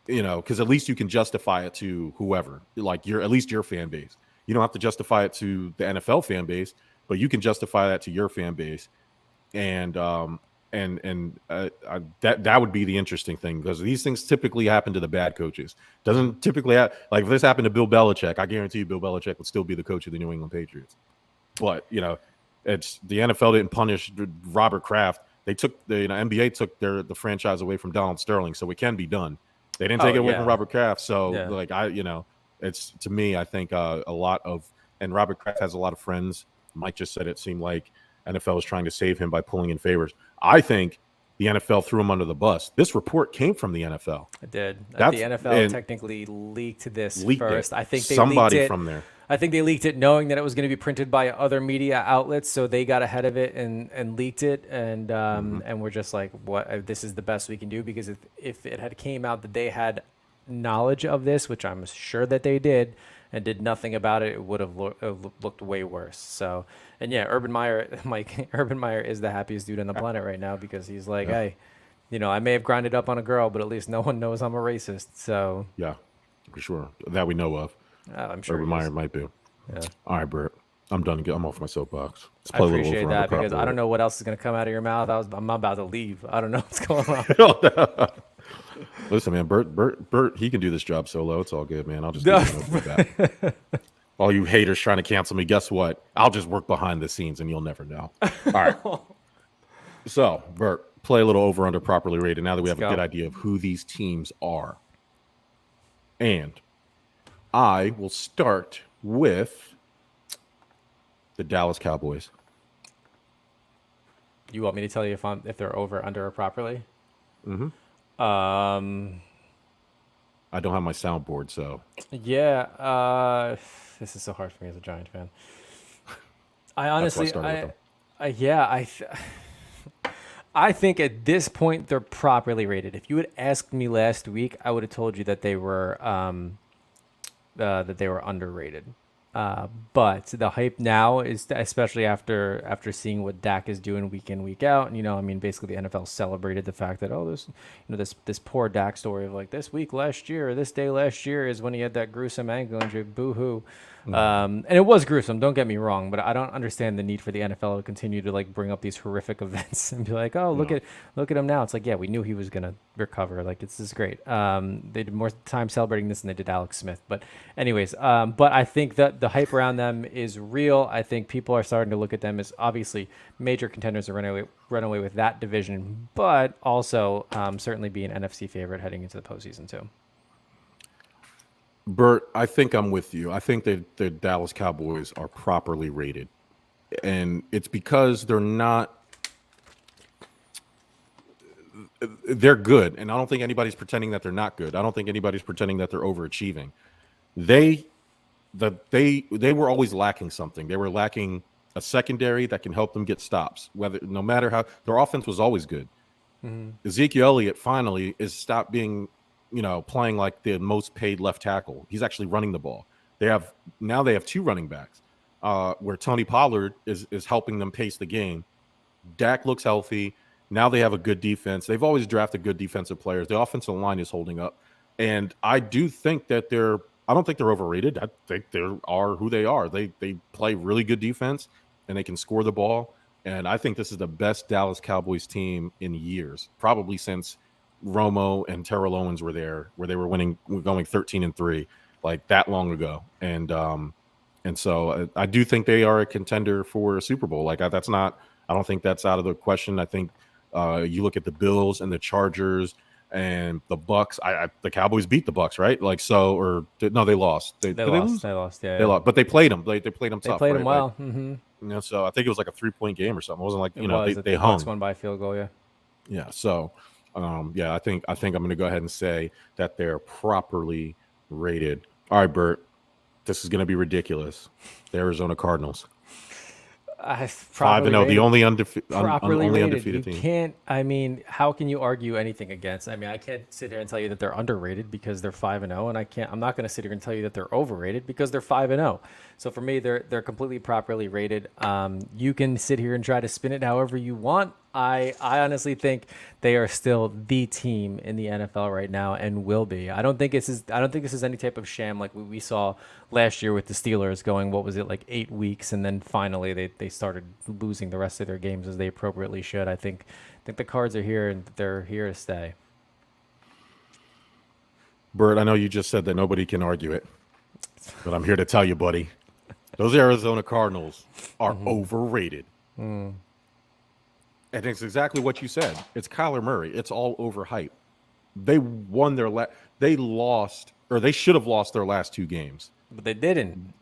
because at least you can justify it to whoever, like at least your fan base. You don't have to justify it to the NFL fan base, but you can justify that to your fan base. And that would be the interesting thing, because these things typically happen to the bad coaches. Doesn't typically like if this happened to Bill Belichick, I guarantee you Bill Belichick would still be the coach of the New England Patriots. But it's the NFL didn't punish Robert Kraft. They took the NBA took the franchise away from Donald Sterling, so it can be done. They didn't take it away from Robert Kraft. So it's, to me, I think a lot of, and Robert Kraft has a lot of friends. Mike just said it seemed like NFL is trying to save him by pulling in favors. I think the NFL threw him under the bus. This report came from the NFL. It did. The NFL technically leaked this first. I think they somebody leaked it from there. I think they leaked it knowing that it was going to be printed by other media outlets, so they got ahead of it and leaked it, and we're just like, what? This is the best we can do, because if it had came out that they had knowledge of this, which I'm sure that they did, and did nothing about it, it would have looked way worse. So, and yeah, Urban Meyer is the happiest dude on the planet right now, because he's like, hey, I may have grinded up on a girl, but at least no one knows I'm a racist. So yeah, for sure, that we know of. I'm sure Urban Meyer might be. Yeah. All right, Bert. I'm done. I'm off my soapbox. I appreciate that, because I don't know what else is going to come out of your mouth. I'm about to leave. I don't know what's going on. Listen, man, Bert, he can do this job solo. It's all good, man. I'll just do that. All you haters trying to cancel me, guess what? I'll just work behind the scenes, and you'll never know. All right. So, Bert, play a little over under properly rated now that we have a good idea of who these teams are. And I will start with the Dallas Cowboys. You want me to tell you if they're over, under, or properly? Hmm. Um, I don't have my soundboard, so yeah, this is so hard for me as a Giant fan. I that's why I honestly, started with them. yeah, I think at this point they're properly rated. If you had asked me last week, I would have told you that they were underrated. But the hype now is, especially after seeing what Dak is doing week in week out. And, I mean, basically the NFL celebrated the fact that, this poor Dak story of like this week last year or this day last year is when he had that gruesome ankle injury. Boo hoo. Mhm. And it was gruesome. Don't get me wrong, but I don't understand the need for the NFL to continue to like bring up these horrific events and be like, oh, No. look at him now. It's like, yeah, we knew he was gonna recover. Like, it's this is great. They did more time celebrating this than they did Alex Smith. But anyways, but I think that the hype around them is real. I think people are starting to look at them as obviously major contenders to run away with that division, but also certainly be an NFC favorite heading into the postseason too. Bert, I think I'm with you. I think that the Dallas Cowboys are properly rated. And it's because they're good. And I don't think anybody's pretending that they're not good. I don't think anybody's pretending that they're overachieving. They they were always lacking something. They were lacking a secondary that can help them get stops. Whether no matter how their offense was always good. Ezekiel Elliott finally is stopped being, playing like the most paid left tackle. He's actually running the ball. They have two running backs, where Tony Pollard is helping them pace the game. Dak looks healthy. Now they have a good defense. They've always drafted good defensive players. The offensive line is holding up, and I do think that they're. I don't think they're overrated. I think they are who they are. They play really good defense, and they can score the ball. And I think this is the best Dallas Cowboys team in years, probably since Romo and Terrell Owens were there, where they were going 13-3, like that long ago. And so I do think they are a contender for a Super Bowl. Like that's not. I don't think that's out of the question. I think you look at the Bills and the Chargers and the Bucks. The Cowboys beat the Bucks, right? Like so, or no, they lost. They Did they lost. lose? They lost. Yeah, They yeah. lost, but they played them. They played them They tough, played him right? Like well. so I think it was like a 3-point game or something. It wasn't like It was. they The Bucks hung. won by field goal. Yeah. Yeah. So yeah, I think I'm going to go ahead and say that they're properly rated. All right, Bert. This is going to be ridiculous. The Arizona Cardinals, five and Properly zero, the rated. only Properly only rated. You undefeated team. can't. I mean, how can you argue anything against? I mean, I can't sit here and tell you that they're underrated because they're 5-0, and I can't. I'm not going to sit here and tell you that they're overrated because they're 5-0. So for me, they're completely properly rated. You can sit here and try to spin it however you want. I honestly think they are still the team in the NFL right now and will be. I don't think this is any type of sham like we saw last year with the Steelers going, what was it, like 8 weeks, and then finally they started losing the rest of their games as they appropriately should. I think the Cards are here and they're here to stay. Bert, I know you just said that nobody can argue it, but I'm here to tell you, buddy, those Arizona Cardinals are overrated. And it's exactly what you said. It's Kyler Murray. It's all overhyped. They won they lost, or they should have lost their last two games. But they didn't.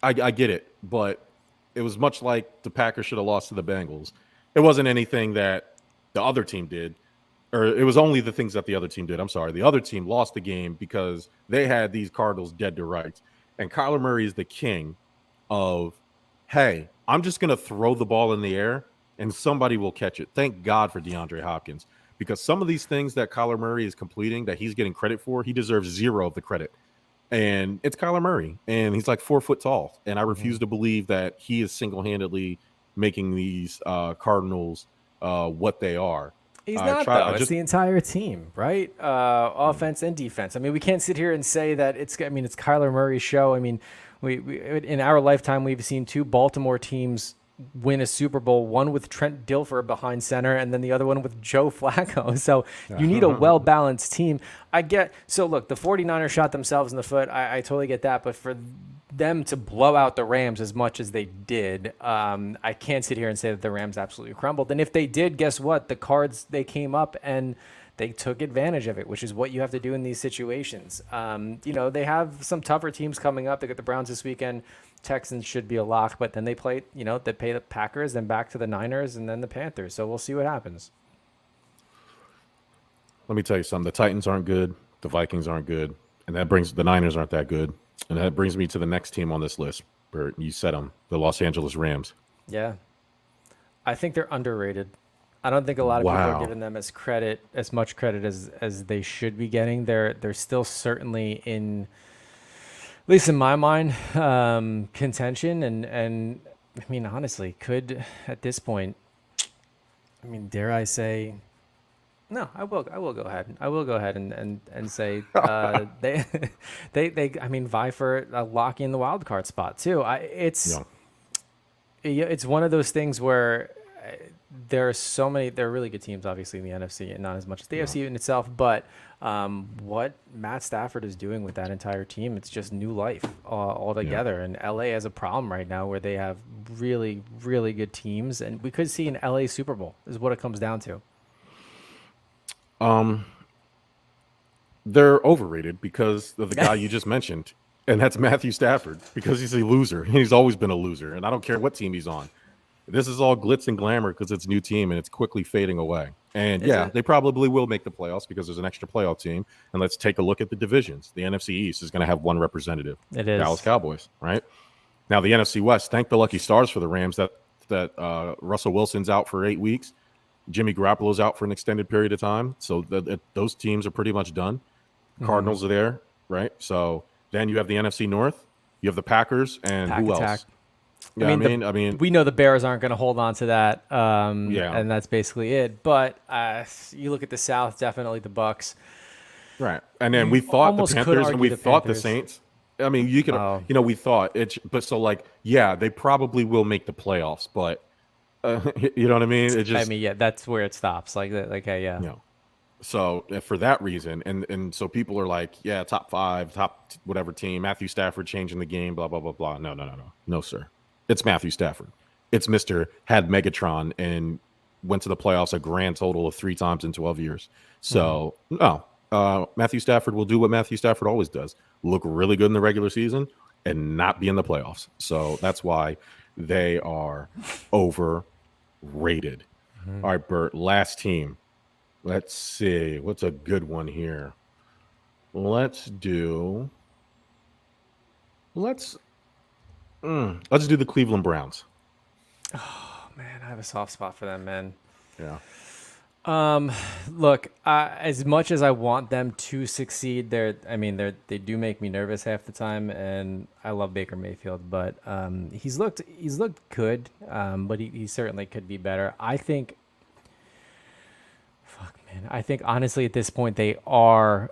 I get it, but it was much like the Packers should have lost to the Bengals. It wasn't anything that the other team did, or it was only the things that the other team did. I'm sorry. The other team lost the game because they had these Cardinals dead to rights. And Kyler Murray is the king of, hey, I'm just going to throw the ball in the air and somebody will catch it. Thank God for DeAndre Hopkins, because some of these things that Kyler Murray is completing that he's getting credit for, he deserves zero of the credit. And it's Kyler Murray, and he's like 4 foot tall. And I refuse to believe that he is single-handedly making these Cardinals what they are. He's I not try. though. I It's just the entire team, right? Offense and defense. I mean, we can't sit here and say that it's. I mean, it's Kyler Murray's show. I mean, we in our lifetime we've seen two Baltimore teams win a Super Bowl, one with Trent Dilfer behind center and then the other one with Joe Flacco. So you need a well-balanced team. So look, the 49ers shot themselves in the foot. I totally get that. But for them to blow out the Rams as much as they did, I can't sit here and say that the Rams absolutely crumbled. And if they did, guess what? The Cards, they came up and they took advantage of it, which is what you have to do in these situations. They have some tougher teams coming up. They got the Browns this weekend. Texans should be a lock, but then they play the Packers, then back to the Niners, and then the Panthers. So we'll see what happens. let me tell you something. The Titans aren't good. The Vikings aren't good. And that brings the Niners aren't that good. And that brings me to the next team on this list. Bert, you said them, the Los Angeles Rams. Yeah. I think they're underrated. I don't think a lot of people are Wow. giving them as much credit as they should be getting. They're still certainly in, at least in my mind, contention, and I mean honestly, could at this point, I mean, dare I say, no, I will go ahead. I will go ahead and say they they I mean vie for locking in the wild card spot too. Yeah. It's one of those things where there are so many. There are really good teams, obviously in the NFC, and not as much as the Yeah. AFC in itself. But what Matt Stafford is doing with that entire team, it's just new life Yeah. altogether. And LA has a problem right now where they have really, really good teams, and we could see an LA Super Bowl. Is what it comes down to. Um, they're overrated because of the guy you just mentioned, and that's Matthew Stafford, because he's a loser. He's always been a loser, and I don't care what team he's on. This is all glitz and glamour because it's a new team and it's quickly fading away. And Is yeah, it? they probably will make the playoffs because there's an extra playoff team. And let's take a look at the divisions. The NFC East is going to have one representative, It Dallas is. Cowboys, right? Now the NFC West, thank the lucky stars for the Rams that Russell Wilson's out for 8 weeks. Jimmy Garoppolo's out for an extended period of time. So those teams are pretty much done. Mm-hmm. Cardinals are there, right? So then you have the NFC North. You have the Packers and Pack who attack. else? I Yeah, mean, we know the Bears aren't going to hold on to that, yeah, and that's basically it. But you look at the South, definitely the Bucks. right. And then You we thought the almost could Panthers and argue we the thought the Panthers. Saints. I mean, you could, Oh, we thought it, but so like, yeah, they probably will make the playoffs, but you know what I mean? It I just, mean, yeah, that's where it stops. Like that. Like, yeah. you know, so for that reason, and so people are like, yeah, top five, whatever team, Matthew Stafford changing the game, blah, blah, blah, blah. No, no, no, no. No, sir. It's Matthew Stafford. It's Mr. had Megatron and went to the playoffs a grand total of 3 times in 12 years. Hmm. So, no, Matthew Stafford will do what Matthew Stafford always does, look really good in the regular season and not be in the playoffs. So that's why they are overrated. Hmm. All right, Bert, last team. Let's see. What's a good one here? Let's do let's let's do the Cleveland Browns. Oh man, I have a soft spot for them, man. Yeah. Look, as much as I want them to succeed, I mean, they do make me nervous half the time, and I love Baker Mayfield, but he's looked good, but he certainly could be better. I think honestly at this point they are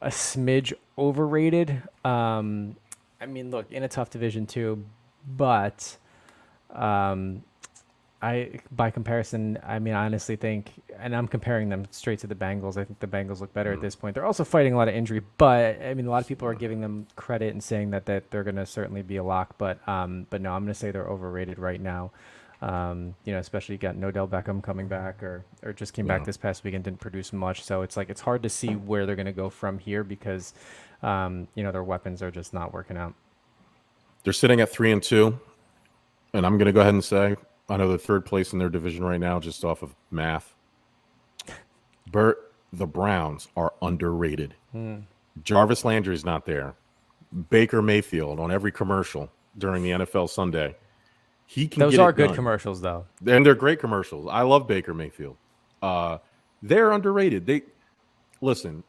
a smidge overrated. I mean, look, in a tough division too, but I by comparison, I mean, I honestly think, and I'm comparing them straight to the Bengals. I think the Bengals look better at this point. They're also fighting a lot of injury, but I mean, a lot of people are giving them credit and saying that they're going to certainly be a lock. But no, I'm going to say they're overrated right now. Especially you got Odell Beckham coming back or just came back Yeah. this past week and didn't produce much. So it's like it's hard to see where they're going to go from here because their weapons are just not working out. They're sitting at 3-2, and I'm going to go ahead and say I know they're third place in their division right now, just off of math. Bert, the Browns are underrated. Jarvis Landry is not there. Baker Mayfield on every commercial during the NFL Sunday. He can Those get are it good done. commercials though. And they're great commercials. I love Baker Mayfield. They're underrated. They listen.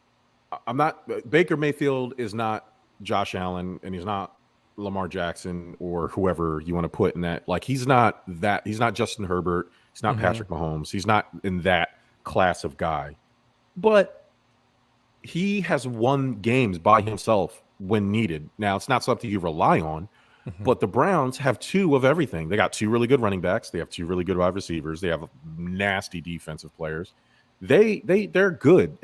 I'm not. Baker Mayfield is not Josh Allen, and he's not Lamar Jackson or whoever you want to put in that. Like he's not that. He's not Justin Herbert. He's not Hmm. Patrick Mahomes. He's not in that class of guy. But he has won games by himself when needed. Now it's not something you rely on. Hmm. But the Browns have two of everything. They got two really good running backs. They have two really good wide receivers. They have nasty defensive players. They're good.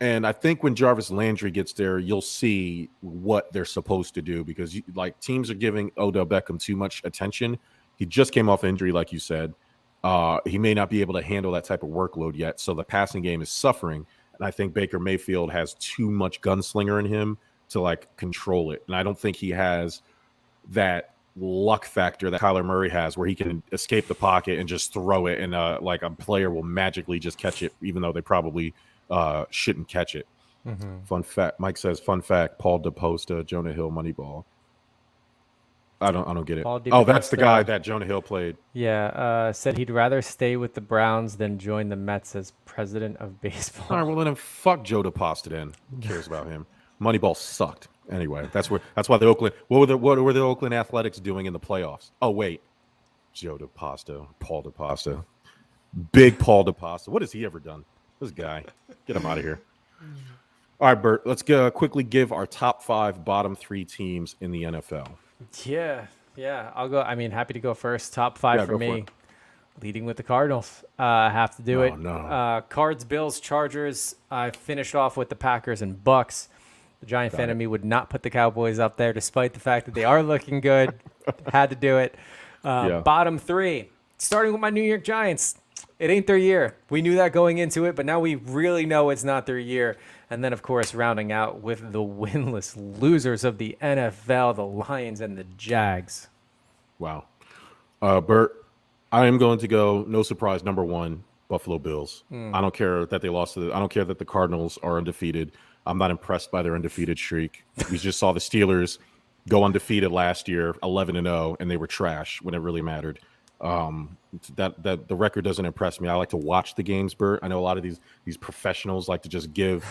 And I think when Jarvis Landry gets there, you'll see what they're supposed to do because like teams are giving Odell Beckham too much attention. He just came off injury, like you said. He may not be able to handle that type of workload yet. So the passing game is suffering. And I think Baker Mayfield has too much gunslinger in him to like control it. And I don't think he has that luck factor that Kyler Murray has, where he can escape the pocket and just throw it, and like a player will magically just catch it, even though they probably shouldn't catch it. Mm-hmm. Fun fact. Mike says, "Fun fact: Paul DePosta, Jonah Hill, Moneyball." I don't get it. Paul Oh, that's the guy DePosta, that Jonah Hill played. yeah, said he'd rather stay with the Browns than join the Mets as president of All baseball. right, well then fuck Joe DePosta then. Who cares about him? Moneyball sucked. Anyway, that's why the Oakland. What were the Oakland Athletics doing in the playoffs? Oh wait, Joe DePosta, Paul DePosta, big Paul DePosta. What has he ever done? This guy, get him out of here. All right, Bert. Let's quickly give our top 5 bottom 3 teams in the NFL. Yeah, I'll go. I mean, happy to go first. Top 5 Yeah, for go for me. it. Leading with the Cardinals. I have to do it. No. Cards, Bills, Chargers. I finished off with the Packers and Bucks. The Giant fan of me would not put the Cowboys up there, despite the fact that they are looking good. Had to do it. Yeah. Bottom 3. Starting with my New York Giants. It ain't their year. We knew that going into it, but now we really know it's not their year. And then, of course, rounding out with the winless losers of the NFL, the Lions and the Jags. Wow. Bert, I am going to go, no surprise, number 1, Buffalo Bills. I don't care that they lost I don't care that the Cardinals are undefeated. I'm not impressed by their undefeated streak. We just saw the Steelers go undefeated last year, 11-0, and they were trash when it really mattered. That the record doesn't impress me. I like to watch the games, Bert. I know a lot of these professionals like to just give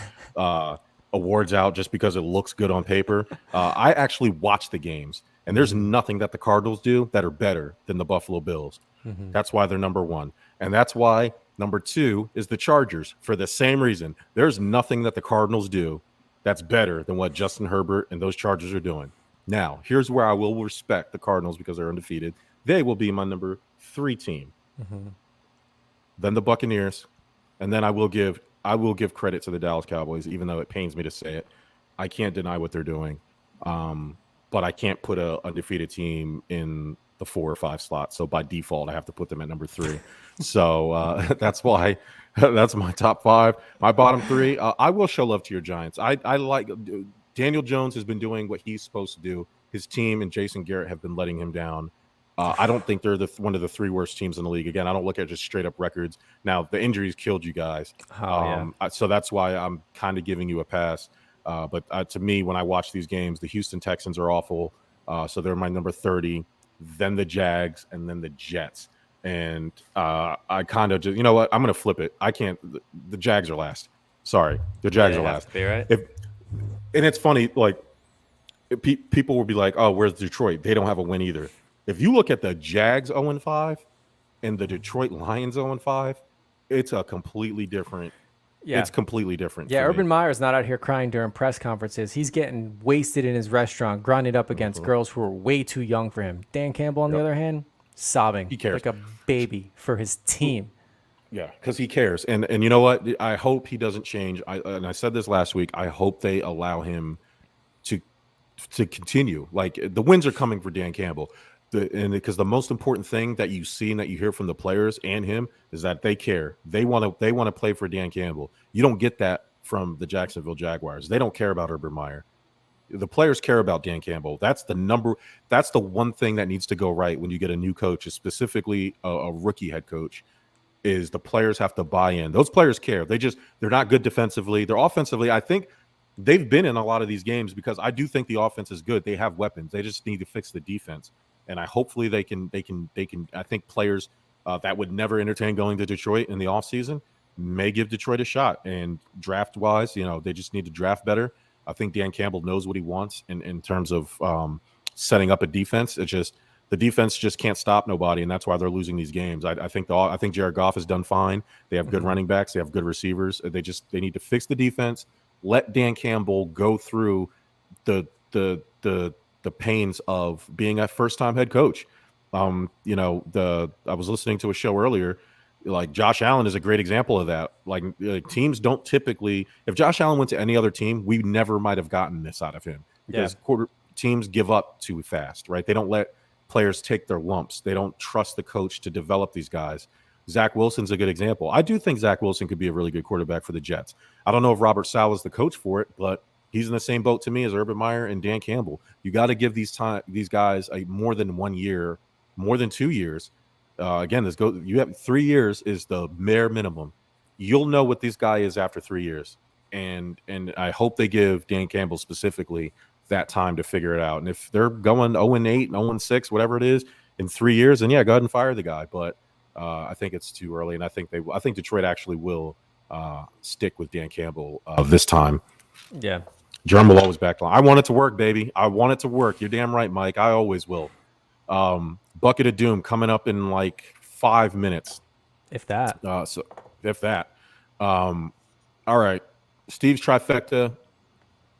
awards out just because it looks good on paper. I actually watch the games, and there's nothing that the Cardinals do that are better than the Buffalo Bills. That's why they're number 1, and that's why number 2 is the Chargers for the same reason. There's nothing that the Cardinals do that's better than what Justin Herbert and those Chargers are doing. Now, here's where I will respect the Cardinals because they're undefeated. They will be my number 3 team. Then the Buccaneers, and then I will give credit to the Dallas Cowboys, even though it pains me to say it. I can't deny what they're doing, but I can't put a undefeated team in the 4 or 5 slot. So by default, I have to put them at number 3. So that's why that's my top 5. My bottom 3. I will show love to your Giants. I like Daniel Jones has been doing what he's supposed to do. His team and Jason Garrett have been letting him down. I don't think they're one of the 3 worst teams in the league. Again, I don't look at just straight up records. Now, the injuries killed you guys. So that's why I'm kind of giving you a pass. But to me, when I watch these games, the Houston Texans are awful. So they're my number 30, then the Jags, and then the Jets. And I kind of just, you know what? I'm going to flip it. I can't. The Jags are last. Sorry. The Jags are last. Be, right? And it's funny, like, people will be like, oh, where's Detroit? They don't have a win either. If you look at the Jags 0-5 and the Detroit Lions 0-5, it's a completely different. Yeah. It's completely different. Yeah, Urban Meyer's not out here crying during press conferences. He's getting wasted in his restaurant, grinding up against girls who are way too young for him. Dan Campbell, on the other hand, sobbing he cares. like a baby for his team. Yeah, because he cares. And you know what? I hope he doesn't change. And I said this last week. I hope they allow him to continue. Like, the wins are coming for Dan Campbell. Because the most important thing that you see and that you hear from the players and him is that they care. They want to play for Dan Campbell. You don't get that from the Jacksonville Jaguars. They don't care about Urban Meyer. The players care about Dan Campbell. That's the one thing that needs to go right when you get a new coach, specifically a rookie head coach, is the players have to buy in. Those players care. They're not good defensively. They're offensively, I think they've been in a lot of these games because I do think the offense is good. They have weapons. They just need to fix the defense. And hopefully they can. I think players that would never entertain going to Detroit in the offseason may give Detroit a shot. And draft wise, they just need to draft better. I think Dan Campbell knows what he wants in terms of setting up a defense. It's just the defense just can't stop nobody, and that's why they're losing these games. I think Jared Goff has done fine. They have good running backs. They have good receivers. They need to fix the defense. Let Dan Campbell go through the pains of being a first-time head coach. I was listening to a show earlier, like Josh Allen is a great example of that. Like teams don't typically, if Josh Allen went to any other team, we never might have gotten this out of him because teams give up too fast, right? They don't let players take their lumps. They don't trust the coach to develop these guys. Zach Wilson's a good example. I do think Zach Wilson could be a really good quarterback for the Jets. I don't know if Robert Saleh is the coach for it, but He's in the same boat to me as Urban Meyer and Dan Campbell. You got to give these guys a more than 1 year, more than 2 years. Again, you have 3 years is the bare minimum. You'll know what this guy is after 3 years. And I hope they give Dan Campbell specifically that time to figure it out. And if they're going 0-8, 0-6, whatever it is in 3 years, then yeah, go ahead and fire the guy. But I think it's too early, and I think Detroit actually will stick with Dan Campbell this time. Yeah. Germ will always back line. I want it to work, baby. I want it to work. You're damn right, Mike. I always will. Bucket of Doom coming up in like 5 minutes. If that. If that. All right. Steve's trifecta.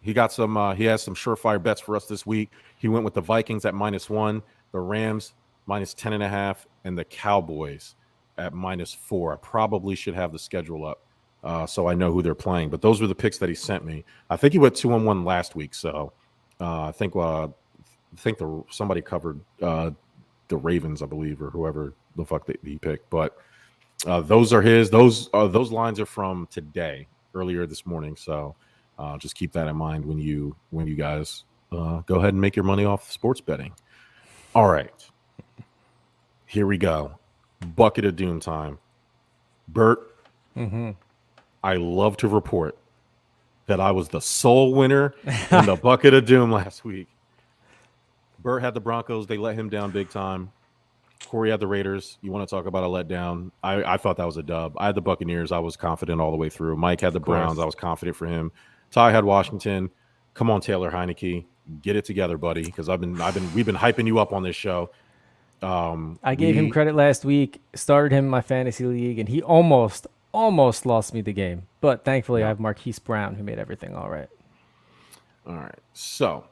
He got some. He has some surefire bets for us this week. He went with the Vikings at -1, the Rams -10.5, and the Cowboys at -4. I probably should have the schedule up so I know who they're playing. But those were the picks that he sent me. I think he went 2-1 last week. So I think somebody covered the Ravens, I believe, or whoever the fuck he picked. But those are his. Those lines are from today, earlier this morning. So just keep that in mind when you guys go ahead and make your money off sports betting. All right, here we go. Bucket of Doom time. Bert, I love to report that I was the sole winner in the Bucket of Doom last week. Bert had the Broncos. They let him down big time. Corey had the Raiders. You want to talk about a letdown? I thought that was a dub. I had the Buccaneers. I was confident all the way through. Mike had the Browns. I was confident for him. Ty had Washington. Come on, Taylor Heineke. Get it together, buddy, because we've been hyping you up on this show. I gave him credit last week, started him in my fantasy league, and he almost lost me the game. But thankfully, I have Marquise Brown, who made everything all right. All right. So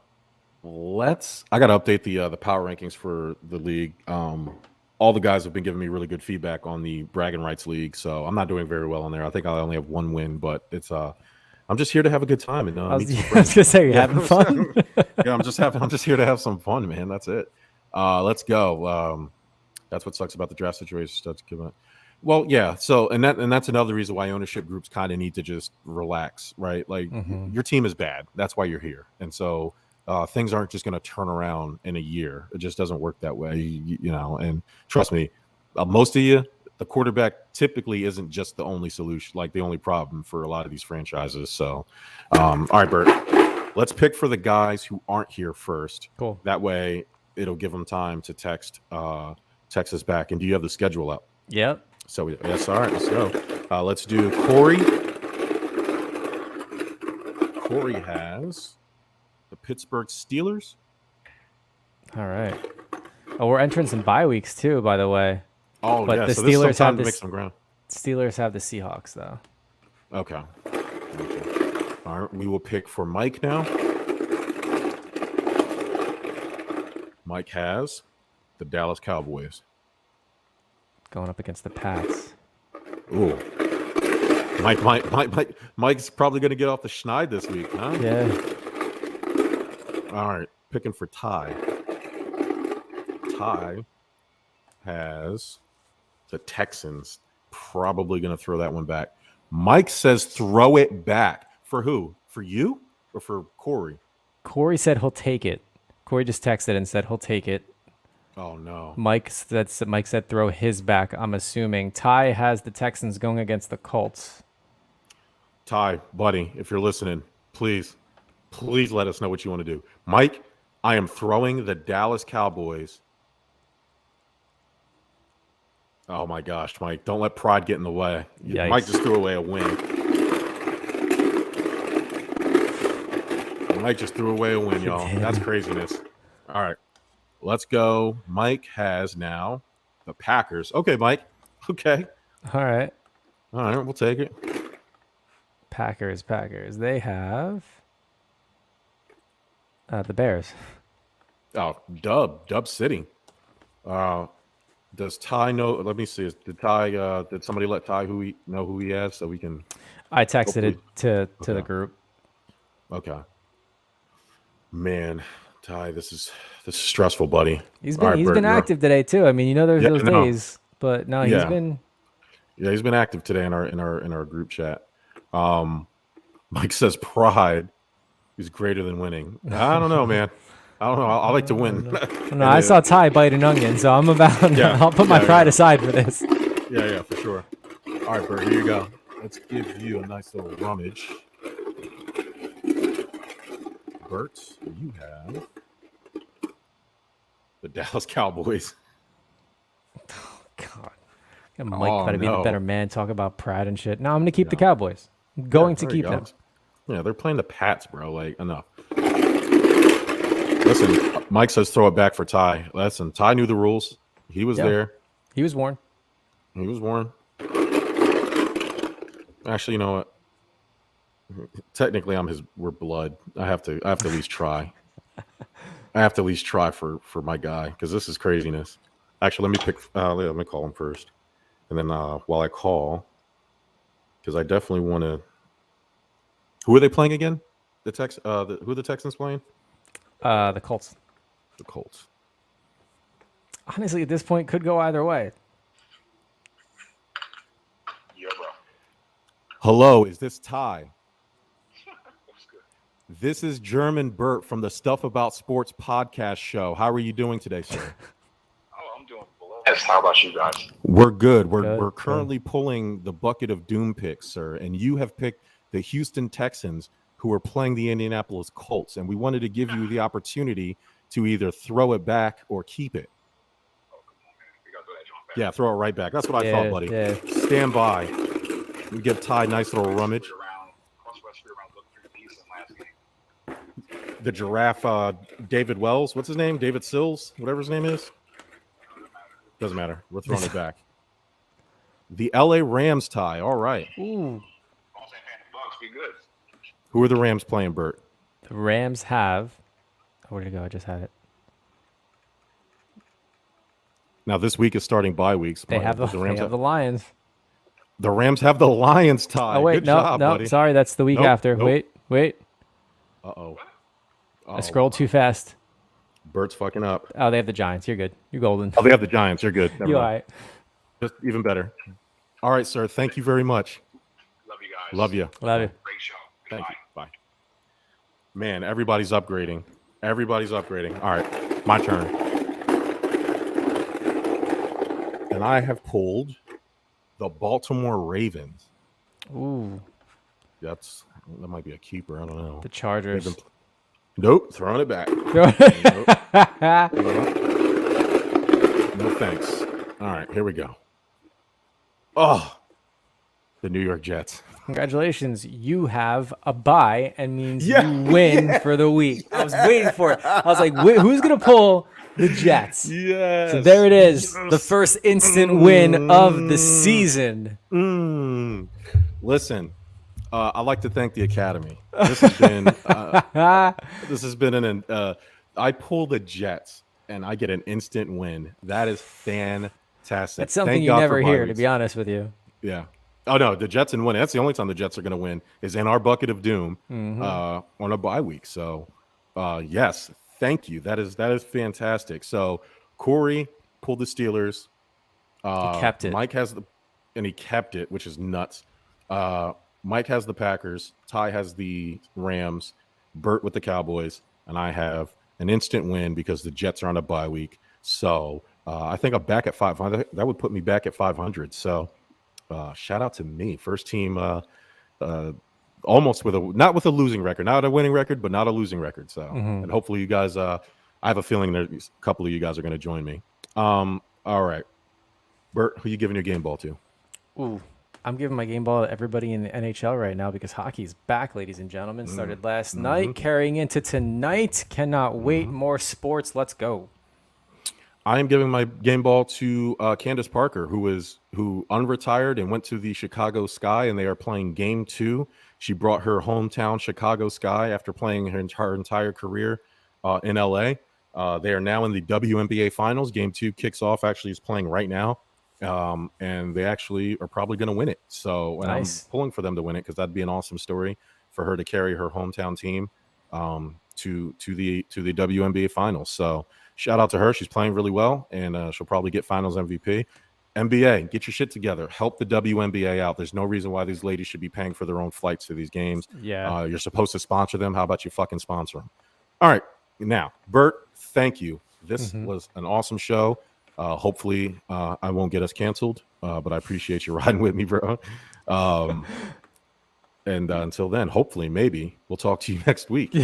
I got to update the power rankings for the league. All the guys have been giving me really good feedback on the bragging rights league, so I'm not doing very well on there. I think I only have 1 win, but it's I'm just here to have a good time and I was gonna say, you're having fun. Yeah, I'm just here to have some fun, man. That's it. Let's go. That's what sucks about the draft situation. Well, yeah. So, and that's another reason why ownership groups kind of need to just relax, right? Like your team is bad. That's why you're here. And so things aren't just going to turn around in a year. It just doesn't work that way, you know. And trust me, most of you, the quarterback typically isn't just the only solution, like the only problem for a lot of these franchises. So, all right, Bert, let's pick for the guys who aren't here first. Cool. That way, it'll give them time to text us back. And do you have the schedule up? Yep. So yes, all right, let's go. Let's do Corey. Corey has the Pittsburgh Steelers. All right. Oh, we're entering some bye weeks too, by the way. Oh, but yeah. the So Steelers have to make some ground. Steelers have the Seahawks, though. Okay. All right. We will pick for Mike now. Mike has the Dallas Cowboys. Going up against the Pats. Ooh. Mike's probably going to get off the schneid this week, huh? Yeah. All right. Picking for Ty. Ty has the Texans. Probably going to throw that one back. Mike says throw it back. For who? For you or for Corey? Corey said he'll take it. Corey just texted and said he'll take it. Oh, no. Mike said throw his back, I'm assuming. Ty has the Texans going against the Colts. Ty, buddy, if you're listening, please let us know what you want to do. Mike, I am throwing the Dallas Cowboys. Oh, my gosh, Mike. Don't let pride get in the way. Yikes. Mike just threw away a win. Mike just threw away a win, y'all. That's craziness. All right. Let's go. Mike has now the Packers. Okay, Mike. Okay. All right. We'll take it. Packers. They have the Bears. Oh, Dub City. Does Ty know? Let me see. Did somebody let Ty know who he has so we can? I texted it to the group. Okay. Man, Ty, this is stressful, buddy. He's been active today too. I mean, there's those days, but no, he's been. Yeah, he's been active today in our group chat. Mike says pride. is greater than winning. I don't know, man. I don't know. I like to win. No, I saw Ty bite an onion, so I'm about. Yeah, I'll put my yeah, pride yeah. aside for this. Yeah, for sure. All right, Bert, here you go. Let's give you a nice little rummage. Bert, you have the Dallas Cowboys. God, Mike got to be the no. better man. Talk about pride and shit. No, I'm gonna keep the Cowboys. I'm going to there you keep go. them. Yeah, they're playing the Pats, bro. Like, enough. Listen, Mike says throw it back for Ty. Listen, Ty knew the rules. He was there. He was warned. He was warned. Actually, you know what? Technically, we're blood. I have to at least try. I have to at least try for my guy because this is craziness. Actually, let me call him first, and then while I call, because I definitely want to. Who are they playing again? Who are the Texans playing? The Colts. The Colts. Honestly, at this point, could go either way. Yeah, bro. Hello, is this Ty? What's good? This is German Burt from the Stuff About Sports podcast show. How are you doing today, sir? Oh, I'm doing blessed. How about you guys? We're good. We're Good. currently pulling the bucket of doom picks, sir, and you have picked the Houston Texans, who are playing the Indianapolis Colts, and we wanted to give you the opportunity to either throw it back or keep it. Oh, come on, man. We gotta throw that joint back. Yeah, throw it right back. That's what I thought, buddy. Yeah. Stand by. We give Ty a nice little rummage. The giraffe, David Wells. What's his name? David Sills, whatever his name is. Doesn't matter. We're throwing it back. The LA Rams, Ty. All right. Ooh. Bucks be good. Who are the Rams playing, Bert? The Rams have. Where'd it go? I just had it. Now this week is starting bye weeks. They have the Lions. The Rams have the Lions, Ty. Oh wait, Good no, job, no, buddy. sorry, that's the week after. Nope. Wait. Uh-oh. I scrolled too fast. Bert's fucking up. Oh, they have the Giants. You're good. You're golden. Oh, they have the Giants. You're good. Never You all mind. right? Just even better. All right, sir. Thank you very much. Love you guys. Love you. Love you. Great show. Thank you. Bye. Man, everybody's upgrading. All right, my turn. And I have pulled the Baltimore Ravens. Ooh, That might be a keeper. I don't know. the Chargers. Nope, throwing it back. Nope. No thanks. All right, here we go. Oh, the New York Jets. Congratulations, you have a bye and means you win for the week. I was waiting for it. I was like, who's gonna pull the Jets? Yes. So there it is, the first instant win of the season. Listen, I'd like to thank the Academy. This has been I pull the Jets and I get an instant win. That is fantastic. That's something you never hear, to be honest with you. Yeah. Oh no, the Jets and win. That's the only time the Jets are going to win is in our bucket of doom on a bye week. So, yes, thank you. That is fantastic. So Corey pulled the Steelers. He kept it. Mike has he kept it, which is nuts. Mike has the Packers. Ty has the Rams. Bert with the Cowboys, and I have an instant win because the Jets are on a bye week. So I think I'm back at 500. That would put me back at 500. So. Shout out to me, first team, almost not with a losing record, not a winning record, but not a losing record. So, and hopefully you guys, I have a feeling there's a couple of you guys are going to join me. All right, Bert, who you giving your game ball to? Ooh, I'm giving my game ball to everybody in the NHL right now because hockey's back, ladies and gentlemen. Started last night, carrying into tonight. Cannot wait. More sports. Let's go. I am giving my game ball to Candace Parker, who unretired and went to the Chicago Sky, and they are playing Game 2. She brought her hometown Chicago Sky after playing her entire career in LA. They are now in the WNBA Finals. Game 2 kicks off. Actually, is playing right now, and they actually are probably going to win it. So, and nice. I'm pulling for them to win it because that'd be an awesome story for her to carry her hometown team to the WNBA Finals. So. Shout out to her. She's playing really well, and she'll probably get Finals MVP. NBA, get your shit together. Help the WNBA out. There's no reason why these ladies should be paying for their own flights to these games. Yeah. You're supposed to sponsor them. How about you fucking sponsor them? All right. Now, Bert, thank you. This was an awesome show. Hopefully, I won't get us canceled, but I appreciate you riding with me, bro. And until then, hopefully, maybe we'll talk to you next week.